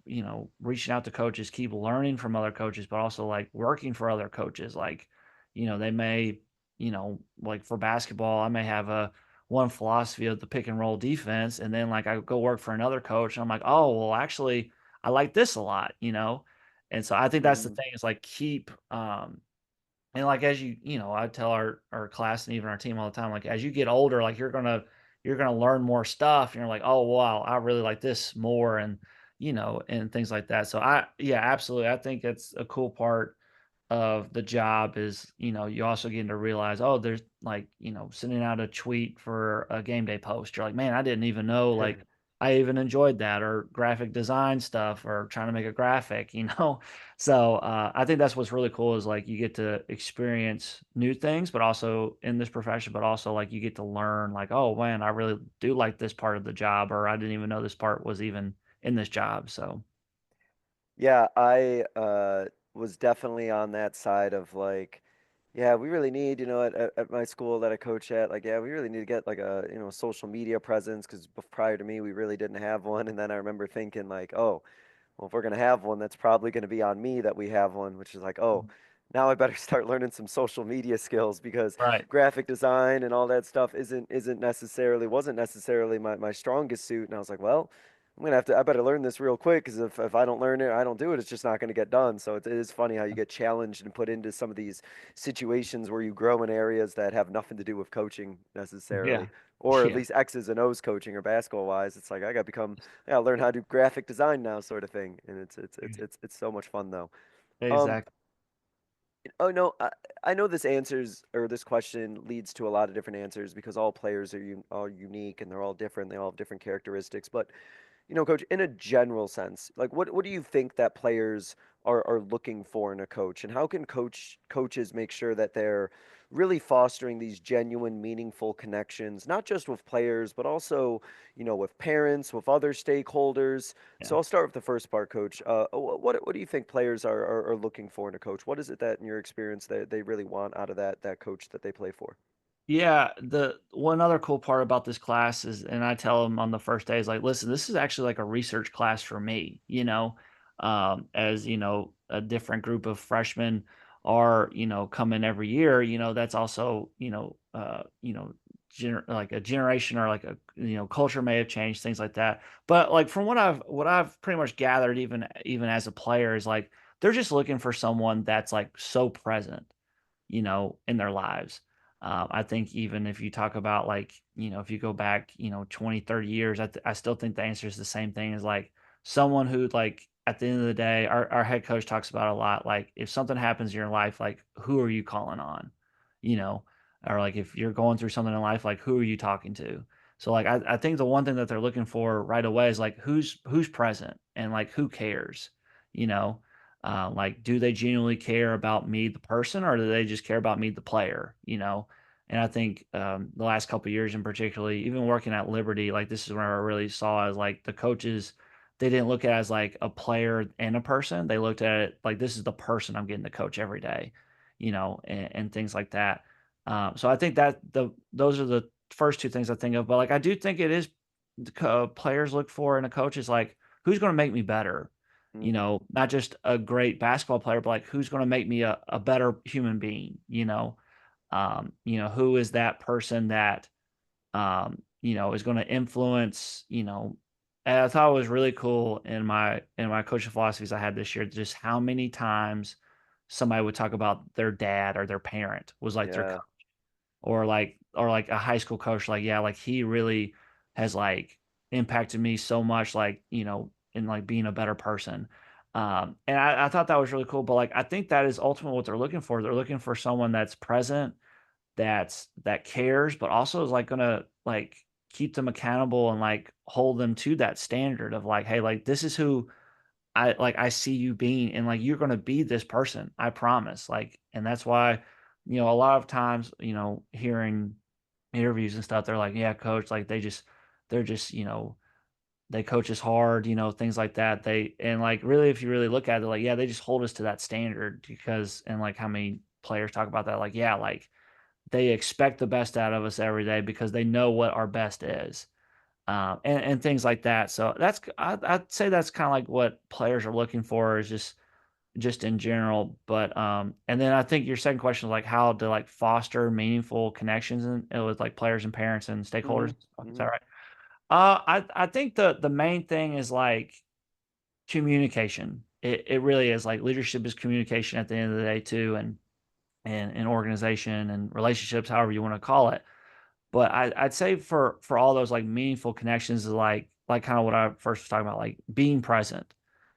reaching out to coaches, keep learning from other coaches, but also like working for other coaches. Like, they may, like for basketball, I may have one philosophy of the pick and roll defense. And then like I go work for another coach and I'm like, oh, well, actually I like this a lot. And so I think that's the Mm, thing is like and like as I tell our class and even our team all the time, like as you get older, like you're gonna learn more stuff and you're like, oh wow, I really like this more and things like that. So yeah, absolutely. I think it's a cool part of the job is, you also getting to realize, oh, there's like, sending out a tweet for a game day post. You're like, man, I didn't even know like I even enjoyed that or graphic design stuff or trying to make a graphic. So I think that's what's really cool is like you get to experience new things, but also in this profession, but also like you get to learn like, oh man, I really do like this part of the job, or I didn't even know this part was even in this job. So Yeah, I was definitely on that side of like, yeah, we really need, at my school that I coach at, like, yeah, we really need to get like a, social media presence because prior to me, we really didn't have one. And then I remember thinking like, oh, well, if we're gonna have one, that's probably gonna be on me that we have one, which is like, oh, now I better start learning some social media skills because right. graphic design and all that stuff wasn't necessarily my strongest suit. And I was like, well, I better learn this real quick because if I don't learn it, I don't do it, it's just not gonna get done. So it is funny how you get challenged and put into some of these situations where you grow in areas that have nothing to do with coaching Yeah. necessarily, or at Yeah. least X's and O's coaching or basketball wise. It's like I gotta learn how to do graphic design now, sort of thing. And it's so much fun though. Um, Exactly. oh no, I know this question leads to a lot of different answers because all players are unique and they're all different. They all have different characteristics. But coach, in a general sense, like what do you think that players are looking for in a coach, and how can coaches make sure that they're really fostering these genuine, meaningful connections, not just with players, but also, with parents, with other stakeholders? Yeah. So I'll start with the first part, coach. What do you think players are looking for in a coach? What is it that, in your experience, they really want out of that coach that they play for? Yeah, the one other cool part about this class is, and I tell them on the first day is like, listen, this is actually like a research class for me. As a different group of freshmen are, come in every year, that's also, like a generation or like a, culture may have changed, things like that. But like from what I've pretty much gathered, even as a player, is like they're just looking for someone that's like so present, in their lives. I think even if you talk about like, if you go back, 20, 30 years, I still think the answer is the same thing as like someone who like at the end of the day, our head coach talks about a lot. Like if something happens in your life, like who are you calling on, you know, or like if you're going through something in life, like who are you talking to? So like, I think the one thing that they're looking for right away is like, who's present and like, who cares, you know? Like, do they genuinely care about me, the person, or do they just care about me, the player? And I think the last couple of years, in particularly, even working at Liberty, like this is where I really saw as like the coaches, they didn't look at it as like a player and a person. They looked at it like this is the person I'm getting to coach every day, and things like that. So I think that those are the first two things I think of. But like I do think it is players look for in a coach is like who's going to make me better, Mm-hmm. not just a great basketball player, but like who's going to make me a better human being. Who is that person that is going to influence, and I thought it was really cool in my coaching philosophies I had this year, just how many times somebody would talk about their dad or their parent was like their Yeah. or like a high school coach, like, yeah, like he really has like impacted me so much, like, in like being a better person. And I thought that was really cool. But like, I think that is ultimately what they're looking for. They're looking for someone that's present, that cares, but also is like gonna like keep them accountable and like hold them to that standard of like, hey, like this is who I see you being, and like you're gonna be this person, I promise. Like, and that's why, a lot of times, hearing interviews and stuff, they're like, yeah, coach, like they're just, they coach us hard, things like that. And like really, if you really look at it, like, yeah, they just hold us to that standard because, and like how many players talk about that, like, yeah, like they expect the best out of us every day because they know what our best is, and things like that. So I'd say that's kind of like what players are looking for is just in general. But and then I think your second question is like how to like foster meaningful connections with like players and parents and stakeholders. Mhm. Is that Mhm. right? I think the main thing is like communication. It really is like leadership is communication at the end of the day too, and organization and relationships, however you want to call it. But I'd say for all those like meaningful connections, like kind of what I first was talking about, like being present,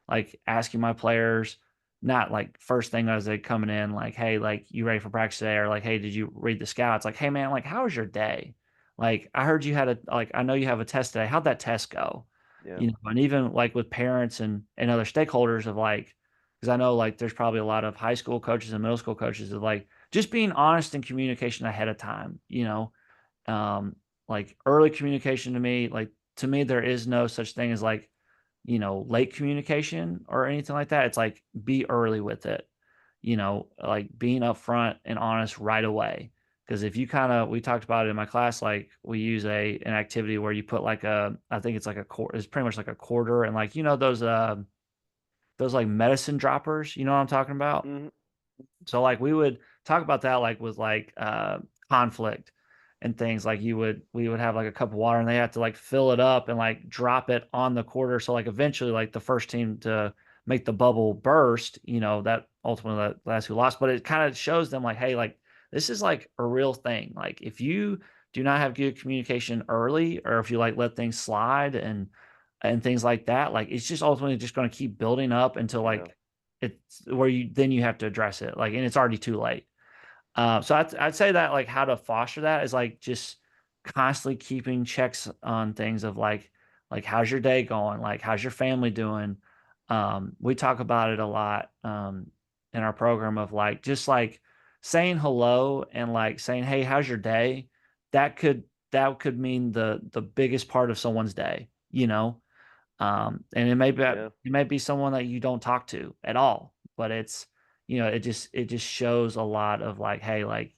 like asking my players, not like first thing as they coming in, like, hey, like you ready for practice today, or like, hey, did you read the scouts? Like, hey man, like how was your day? Like I heard you had I know you have a test today. How'd that test go? Yeah. And even like with parents and other stakeholders of like, because I know like there's probably a lot of high school coaches and middle school coaches of like just being honest in communication ahead of time, um, like early communication to me, there is no such thing as like, late communication or anything like that. It's like be early with it, like being upfront and honest right away. Because if you we talked about it in my class, like we use an activity where you put like I think it's like a quarter, it's pretty much like a quarter, and like those like medicine droppers, you know what I'm talking about? Mhm. So like we would talk about that like with like conflict and things like we would have like a cup of water and they have to like fill it up and like drop it on the quarter. So like eventually like the first team to make the bubble burst, that ultimately that's who lost. But it kind of shows them like, hey, like this is like a real thing. Like if you do not have good communication early or if you like let things slide and things like that, like it's just ultimately just going to keep building up until Yeah. like it's where you have to address it, like, and it's already too late. So I'd say that like how to foster that is like just constantly keeping checks on things of like how's your day going, like how's your family doing. We talk about it a lot in our program of like just like saying hello and like saying hey how's your day. That could mean the biggest part of someone's day, and Yeah. it may be someone that you don't talk to at all, but it just shows a lot of like, hey, like,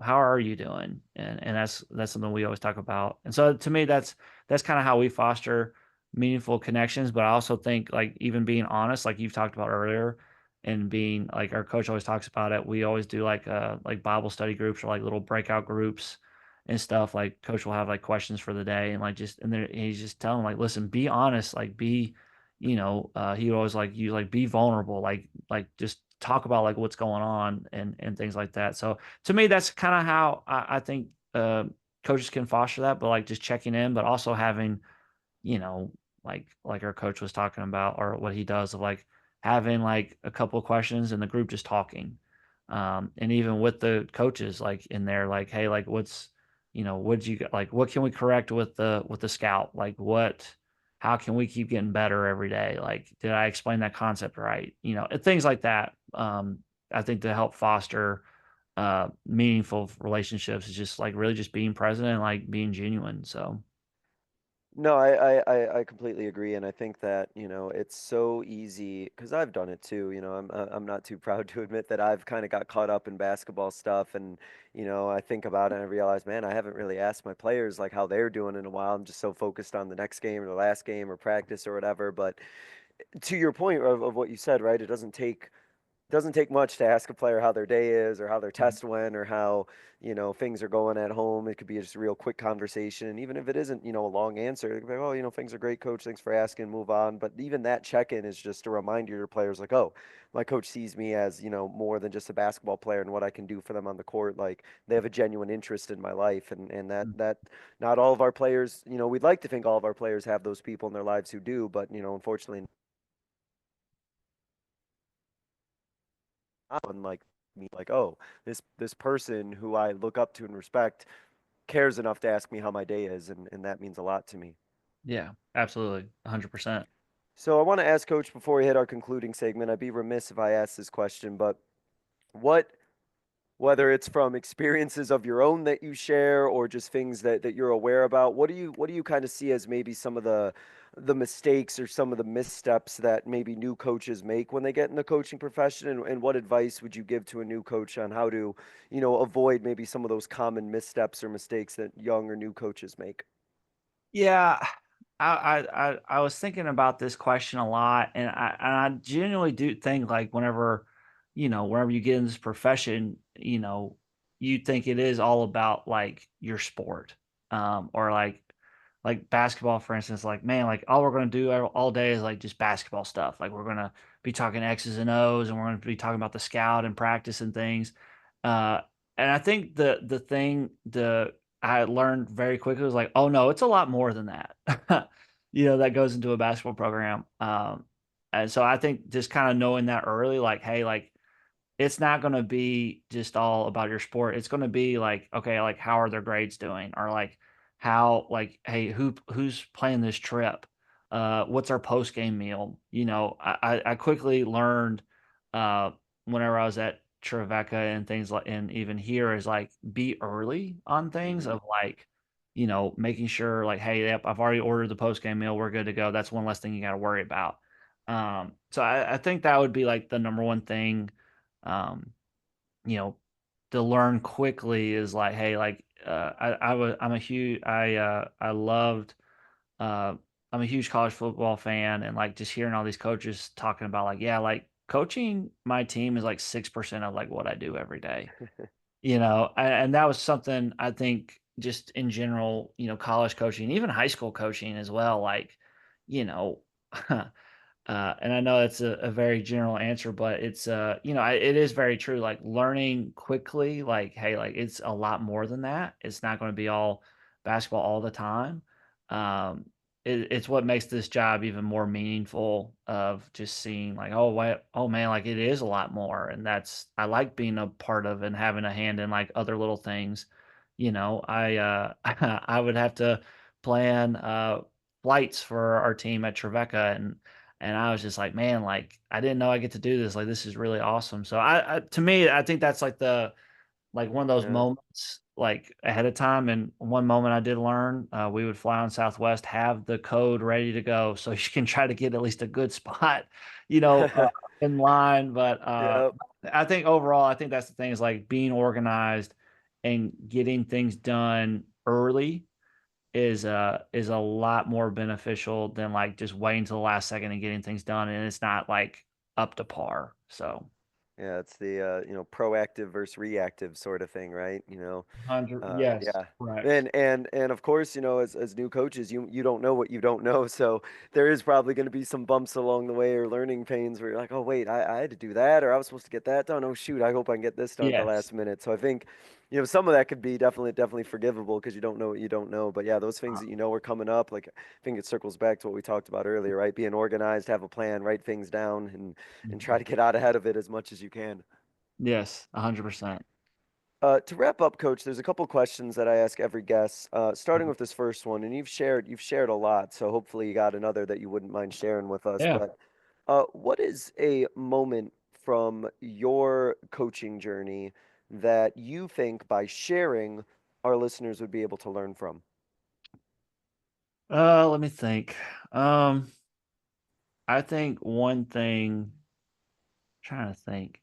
how are you doing? And that's something we always talk about. And so to me, that's kind of how we foster meaningful connections. But I also think like even being honest, like you've talked about earlier, and being like our coach always talks about it. We always do like Bible study groups or like little breakout groups and stuff. Like coach will have like questions for the day and like just and then he's just telling like listen, be honest, like be he always like you like be vulnerable, like just talk about like what's going on and things like that. So to me that's kind of how I think coaches can foster that, but like just checking in, but also having you know, like our coach was talking about, or what he does of like having like a couple of questions and the group just talking. And even with the coaches like in there, like, hey, like what did you like, what can we correct with the scout? Like how can we keep getting better every day? Like, did I explain that concept right? And things like that. I think to help foster meaningful relationships is just like really just being present and like being genuine. So No, I completely agree, and I think that, it's so easy because I've done it too. I'm not too proud to admit that I've kind of got caught up in basketball stuff, and I think about it and I realize, man, I haven't really asked my players like how they're doing in a while. I'm just so focused on the next game or the last game or practice or whatever. But to your point of what you said, right? It doesn't take doesn't take much to ask a player how their day is or how their test went or how, things are going at home. It could be just a real quick conversation. Even if it isn't, a long answer, it could be like, oh, things are great, coach. Thanks for asking. Move on. But even that check-in is just a reminder to your players like, oh, my coach sees me as, more than just a basketball player and what I can do for them on the court. Like they have a genuine interest in my life. And that not all of our players, we'd like to think all of our players have those people in their lives who do, but, unfortunately, unlike me, like, oh, this person who I look up to and respect cares enough to ask me how my day is, and that means a lot to me. Yeah, absolutely. 100%. So I want to ask Coach before we hit our concluding segment. I'd be remiss if I asked this question, but what whether it's from experiences of your own that you share or just things that you're aware about, what do you kind of see as maybe some of the mistakes or some of the missteps that maybe new coaches make when they get in the coaching profession, and what advice would you give to a new coach on how to avoid maybe some of those common missteps or mistakes that young or new coaches make? Yeah, I was thinking about this question a lot, and I genuinely do think like whenever you get in this profession, you think it is all about like your sport, or like basketball, for instance. Like man, like all we're gonna do all day is like just basketball stuff. Like we're gonna be talking X's and O's, and we're gonna be talking about the scout and practice and things. Uh, and I think the thing the I learned very quickly was like, oh no, it's a lot more than that. That goes into a basketball program. And so I think just kind of knowing that early, like, hey, like it's not going to be just all about your sport. It's going to be like, okay, like how are their grades doing, or like how, like, hey, who's playing this trip? What's our post game meal? I quickly learned, uh, whenever I was at Trevecca and things like, and even here is like be early on things Hmm. of like, making sure like, hey, yep, I've already ordered the post game meal. We're good to go. That's one less thing you got to worry about. So I think that would be like the number one thing, um, you know, to learn quickly is like, hey, like, I'm a huge, I loved, uh, I'm a huge college football fan, and like just hearing all these coaches talking about like, yeah, like coaching my team is like 6% of like what I do every day, and that was something I think just in general, college coaching, even high school coaching as well, like, you know, and I know it's a very general answer, but it's it is very true. Like learning quickly, like hey, like it's a lot more than that. It's not going to be all basketball all the time. Um, it's what makes this job even more meaningful. Of just seeing like, oh wait, oh man, like it is a lot more, and that's I like being a part of and having a hand in like other little things. I I would have to plan flights for our team at Trevecca, and I was just like, "Man, like, I didn't know I get to do this, like, this is really awesome." So I to me, I think that's like one of those Yeah. moments, like, ahead of time, and one moment I did learn, we would fly on Southwest, have the code ready to go so you can try to get at least a good spot, you know, uh, in line, but, Yep. I think overall, I think that's the thing is, like, being organized and getting things done early is a lot more beneficial than, like, just waiting till the last second and getting things done, and it's not, like, up to par, so Yeah, it's the proactive versus reactive sort of thing, right? 100 yes, Yeah. correct. And of course, as new coaches, you don't know what you don't know. So there is probably going to be some bumps along the way or learning pains where you're like, oh wait, I had to do that, or I was supposed to get that done. Oh shoot, I hope I can get this done at the Yes. last minute. So I think, some of that could be definitely forgivable because you don't know what you don't know. But yeah, those things Uh, that are coming up, like I think it circles back to what we talked about earlier, right? Being organized, have a plan, write things down, and try mhm. to get out ahead of it as much as you can. Yes, 100%. To wrap up, Coach, there's a couple questions that I ask every guest. Starting Mhm. with this first one, and you've shared a lot, so hopefully you got another that you wouldn't mind sharing with us. Yeah. But what is a moment from your coaching journey that you think by sharing our listeners would be able to learn from? Let me think. Um, I think one thing trying to think.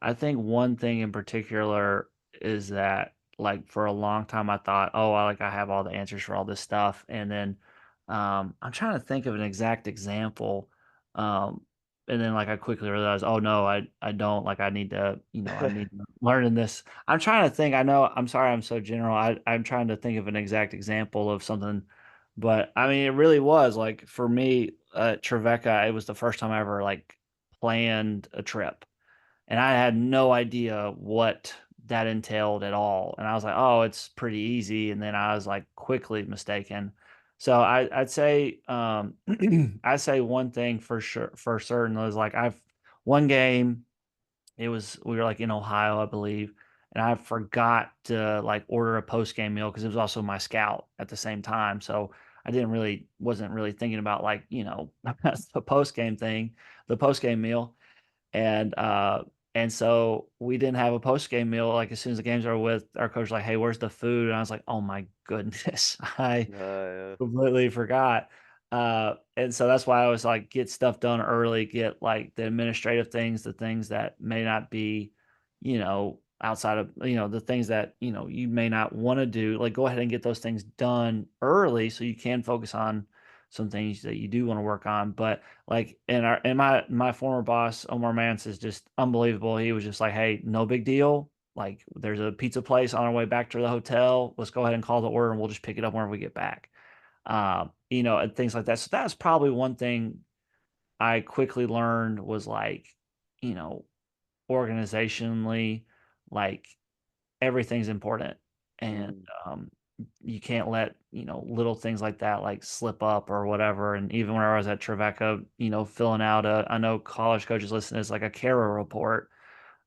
I think one thing in particular is that, like, for a long time, I thought, "Oh, I have all the answers for all this stuff," and then, I'm trying to think of an exact example, um, and then like I quickly realized, oh no, I don't, like I need to, I need to learn in this. I'm trying to think. I know, I'm sorry, I'm so general. I'm trying to think of an exact example of something, but I mean, it really was like for me, Trevecca, it was the first time I ever like planned a trip, and I had no idea what that entailed at all. And I was like, "Oh, it's pretty easy." And then I was like quickly mistaken. So I'd say I'd say one thing for sure for certain was like I've one game. It was we were like in Ohio, I believe, and I forgot to like order a post game meal because it was also my scout at the same time. So I didn't really wasn't really thinking about like the post game thing, the post game meal. And so we didn't have a post-game meal, like, as soon as the games are with, our coach was like, "Hey, where's the food?" And I was like, "Oh my goodness." I Yeah. completely forgot. And so that's why I was like, get stuff done early, get like the administrative things, the things that may not be, outside of, the things that, you may not want to do, like go ahead and get those things done early so you can focus on some things that you do want to work on. But like my former boss, Omar Mance, is just unbelievable. He was just like, hey, no big deal. Like there's a pizza place on our way back to the hotel. Let's go ahead and call the order and we'll just pick it up whenever we get back, and things like that. So that's probably one thing I quickly learned was like, you know, organizationally, like everything's important. And Mm. you can't let, little things like that like slip up or whatever. And even when I was at Trevecca, filling out I know college coaches listen to this like a Kara report,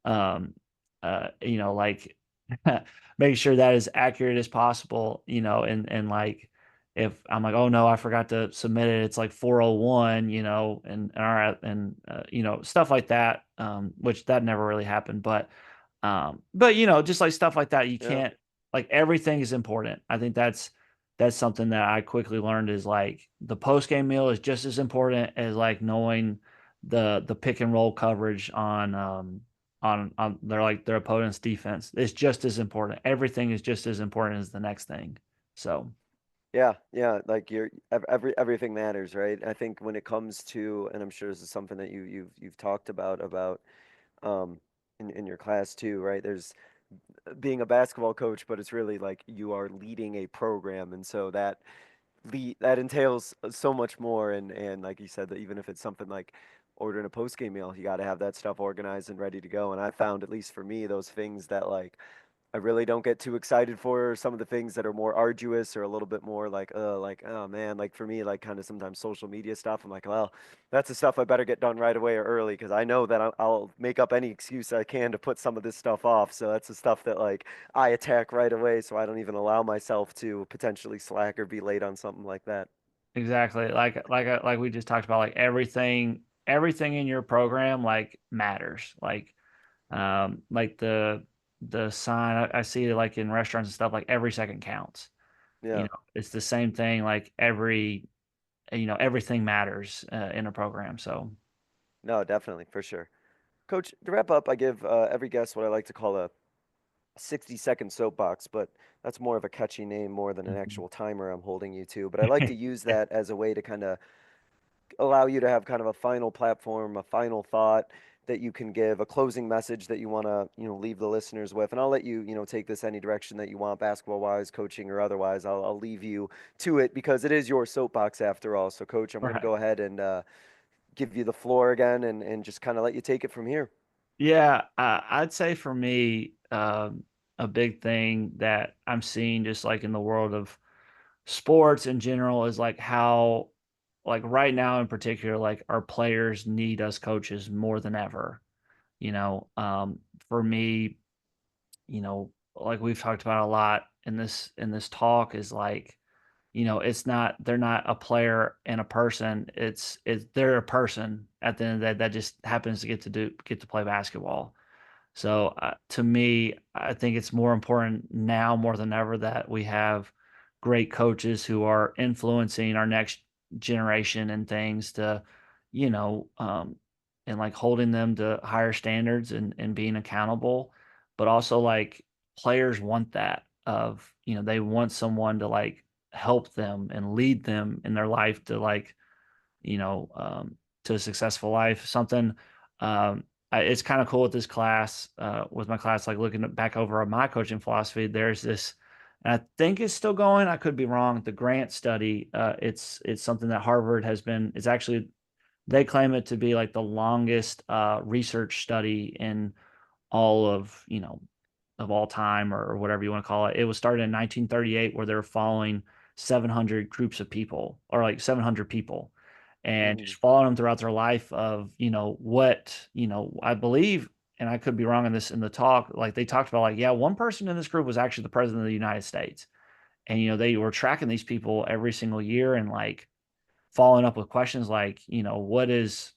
um, like making sure that is accurate as possible, and like if I'm like, oh no, I forgot to submit it, it's like 401, and all right, and stuff like that, which that never really happened, but just like stuff like that, you Yeah. can't like everything is important. I think that's something that I quickly learned is like the post game meal is just as important as like knowing the pick and roll coverage on their opponent's defense. It's just as important. Everything is just as important as the next thing. So Yeah, yeah, like everything matters, right? I think when it comes to, and I'm sure this is something that you've talked about um in your class too, right? There's being a basketball coach, but it's really like you are leading a program, and so that entails so much more. And like you said, that even if it's something like ordering a post game meal, you got to have that stuff organized and ready to go. And I found, at least for me, those things that like I really don't get too excited for, some of the things that are more arduous or a little bit more like, oh man, like for me, like kind of sometimes social media stuff. I'm like, well, that's the stuff I better get done right away or early because I know that I'll make up any excuse I can to put some of this stuff off. So that's the stuff that like I attack right away, so I don't even allow myself to potentially slack or be late on something like that. exactly, like we just talked about, like everything in your program like matters. Like the sign I see it like in restaurants and stuff, like every second counts. Yeah, It's the same thing. Like everything matters in a program. So no, definitely for sure. Coach, to wrap up, I give every guest what I like to call a 60-second soapbox, but that's more of a catchy name more than an Mhm. actual timer I'm holding you to. But I like to use that as a way to kind of allow you to have kind of a final platform, a final thought that you can give, a closing message that you want to, leave the listeners with. And I'll let you, take this any direction that you want, basketball wise, coaching, or otherwise. I'll leave you to it because it is your soapbox after all. So, Coach, I'm going to Right. go ahead and give you the floor again and just kind of let you take it from here. Yeah, I'd say for me, a big thing that I'm seeing just like in the world of sports in general is like how, like right now in particular, like our players need us coaches more than ever. For me, like we've talked about a lot in this talk is like, it's not they're not a player and a person. It's they're a person at the end of the day that just happens to get to play basketball. So to me, I think it's more important now more than ever that we have great coaches who are influencing our next generation and things to, you know, um, and like holding them to higher standards and being accountable. But also like players want that of, they want someone to like help them and lead them in their life to like, you know, um, to a successful life. Something it's kind of cool with this class, with my class, like looking back over my coaching philosophy. There's this, and I think it's still going. I could be wrong. The Grant study. It's something that Harvard has been. It's actually, they claim it to be like the longest research study in all of, of all time, or whatever you want to call it. It was started in 1938, where they were following 700 groups of people, or like 700 people, and Mm, just following them throughout their life of, what, I believe, and I could be wrong on this in the talk, like they talked about, like, yeah, one person in this group was actually the president of the United States. And, they were tracking these people every single year, and like following up with questions like, what is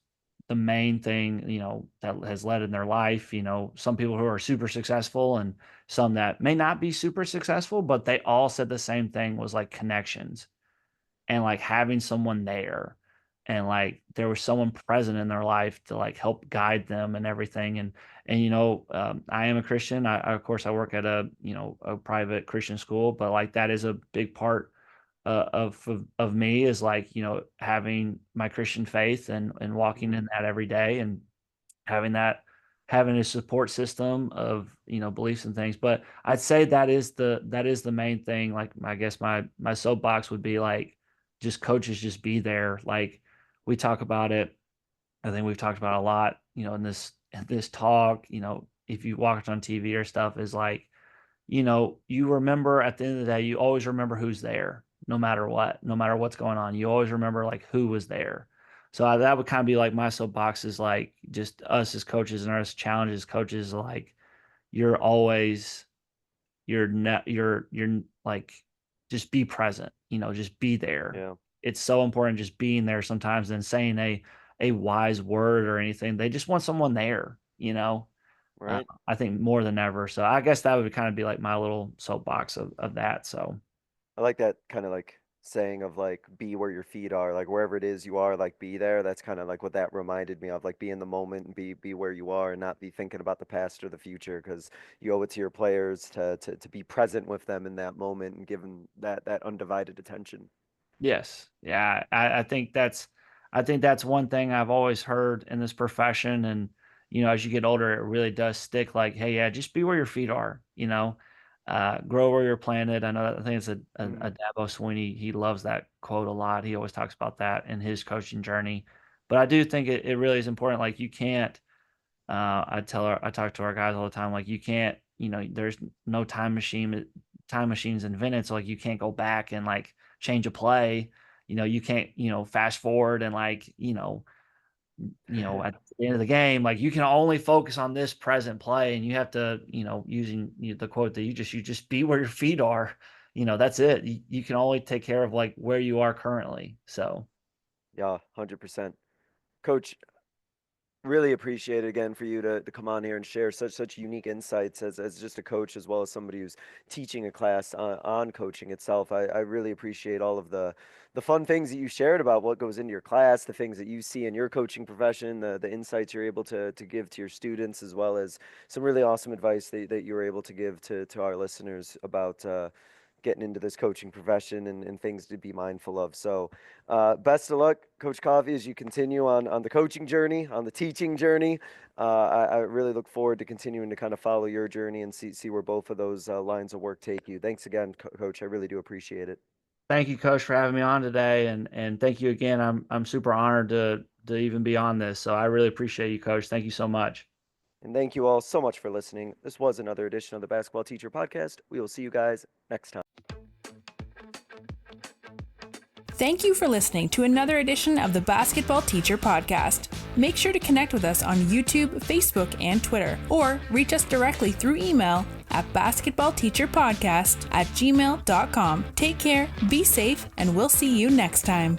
the main thing, that has led in their life, some people who are super successful and some that may not be super successful, but they all said the same thing, was like connections, and like having someone there, and like there was someone present in their life to like help guide them and everything. And I am a Christian. Of course I work at a private Christian school, but like that is a big part of me, is like, having my Christian faith and walking mhm. in that every day, and having that, having a support system of, beliefs and things. But I'd say that is the main thing. Like, I guess my soapbox would be like, just coaches, just be there. Like, we talk about it, I think we've talked about it a lot, in this talk, if you watch on TV or stuff, is like, you remember at the end of the day, you always remember who's there, no matter what, no matter what's going on. You always remember like who was there. So that would kind of be like my soapbox, is like, just us as coaches and us challenges coaches, like, you're always, you're like, just be present, just be there. Yeah, It's so important just being there sometimes than saying a wise word or anything. They just want someone there, right. I think more than ever. So I guess that would kind of be like my little soapbox of that. So I like that kind of like saying of like be where your feet are, like wherever it is you are, like be there. That's kind of like what that reminded me of, like be in the moment and be where you are and not be thinking about the past or the future, because you owe it to your players to be present with them in that moment and give them that undivided attention. yes, yeah, I think that's one thing I've always heard in this profession. And, as you get older, it really does stick, like, hey, yeah, just be where your feet are, grow where you're planted. I think it's a Mm, Dabo Sweeney. He loves that quote a lot. He always talks about that in his coaching journey. But I do think it really is important. Like, you can't, I talk to our guys all the time, like, you can't, there's no time machines invented. So like, you can't go back and like change a play. You can't, fast forward and like, at the end of the game, like, you can only focus on this present play, and you have to, using the quote that you just be where your feet are. That's it. You can only take care of like where you are currently. So yeah, 100%. Coach, really appreciate it again for you to come on here and share such unique insights as just a coach, as well as somebody who's teaching a class on coaching itself. I really appreciate all of the fun things that you shared about what goes into your class, the things that you see in your coaching profession, the insights you're able to give to your students, as well as some really awesome advice that you were able to give to our listeners about getting into this coaching profession and things to be mindful of. So best of luck, Coach Coffey, as you continue on the coaching journey, on the teaching journey. I really look forward to continuing to kind of follow your journey and see where both of those lines of work take you. Thanks again, Coach. I really do appreciate it. thank you, Coach, for having me on today, and thank you again. I'm super honored to even be on this. So I really appreciate you, Coach. Thank you so much. And thank you all so much for listening. This was another edition of the Basketball Teacher Podcast. We will see you guys next time. Thank you for listening to another edition of the Basketball Teacher Podcast. Make sure to connect with us on YouTube, Facebook, and Twitter, or reach us directly through email at basketballteacherpodcast@gmail.com. Take care, be safe, and we'll see you next time.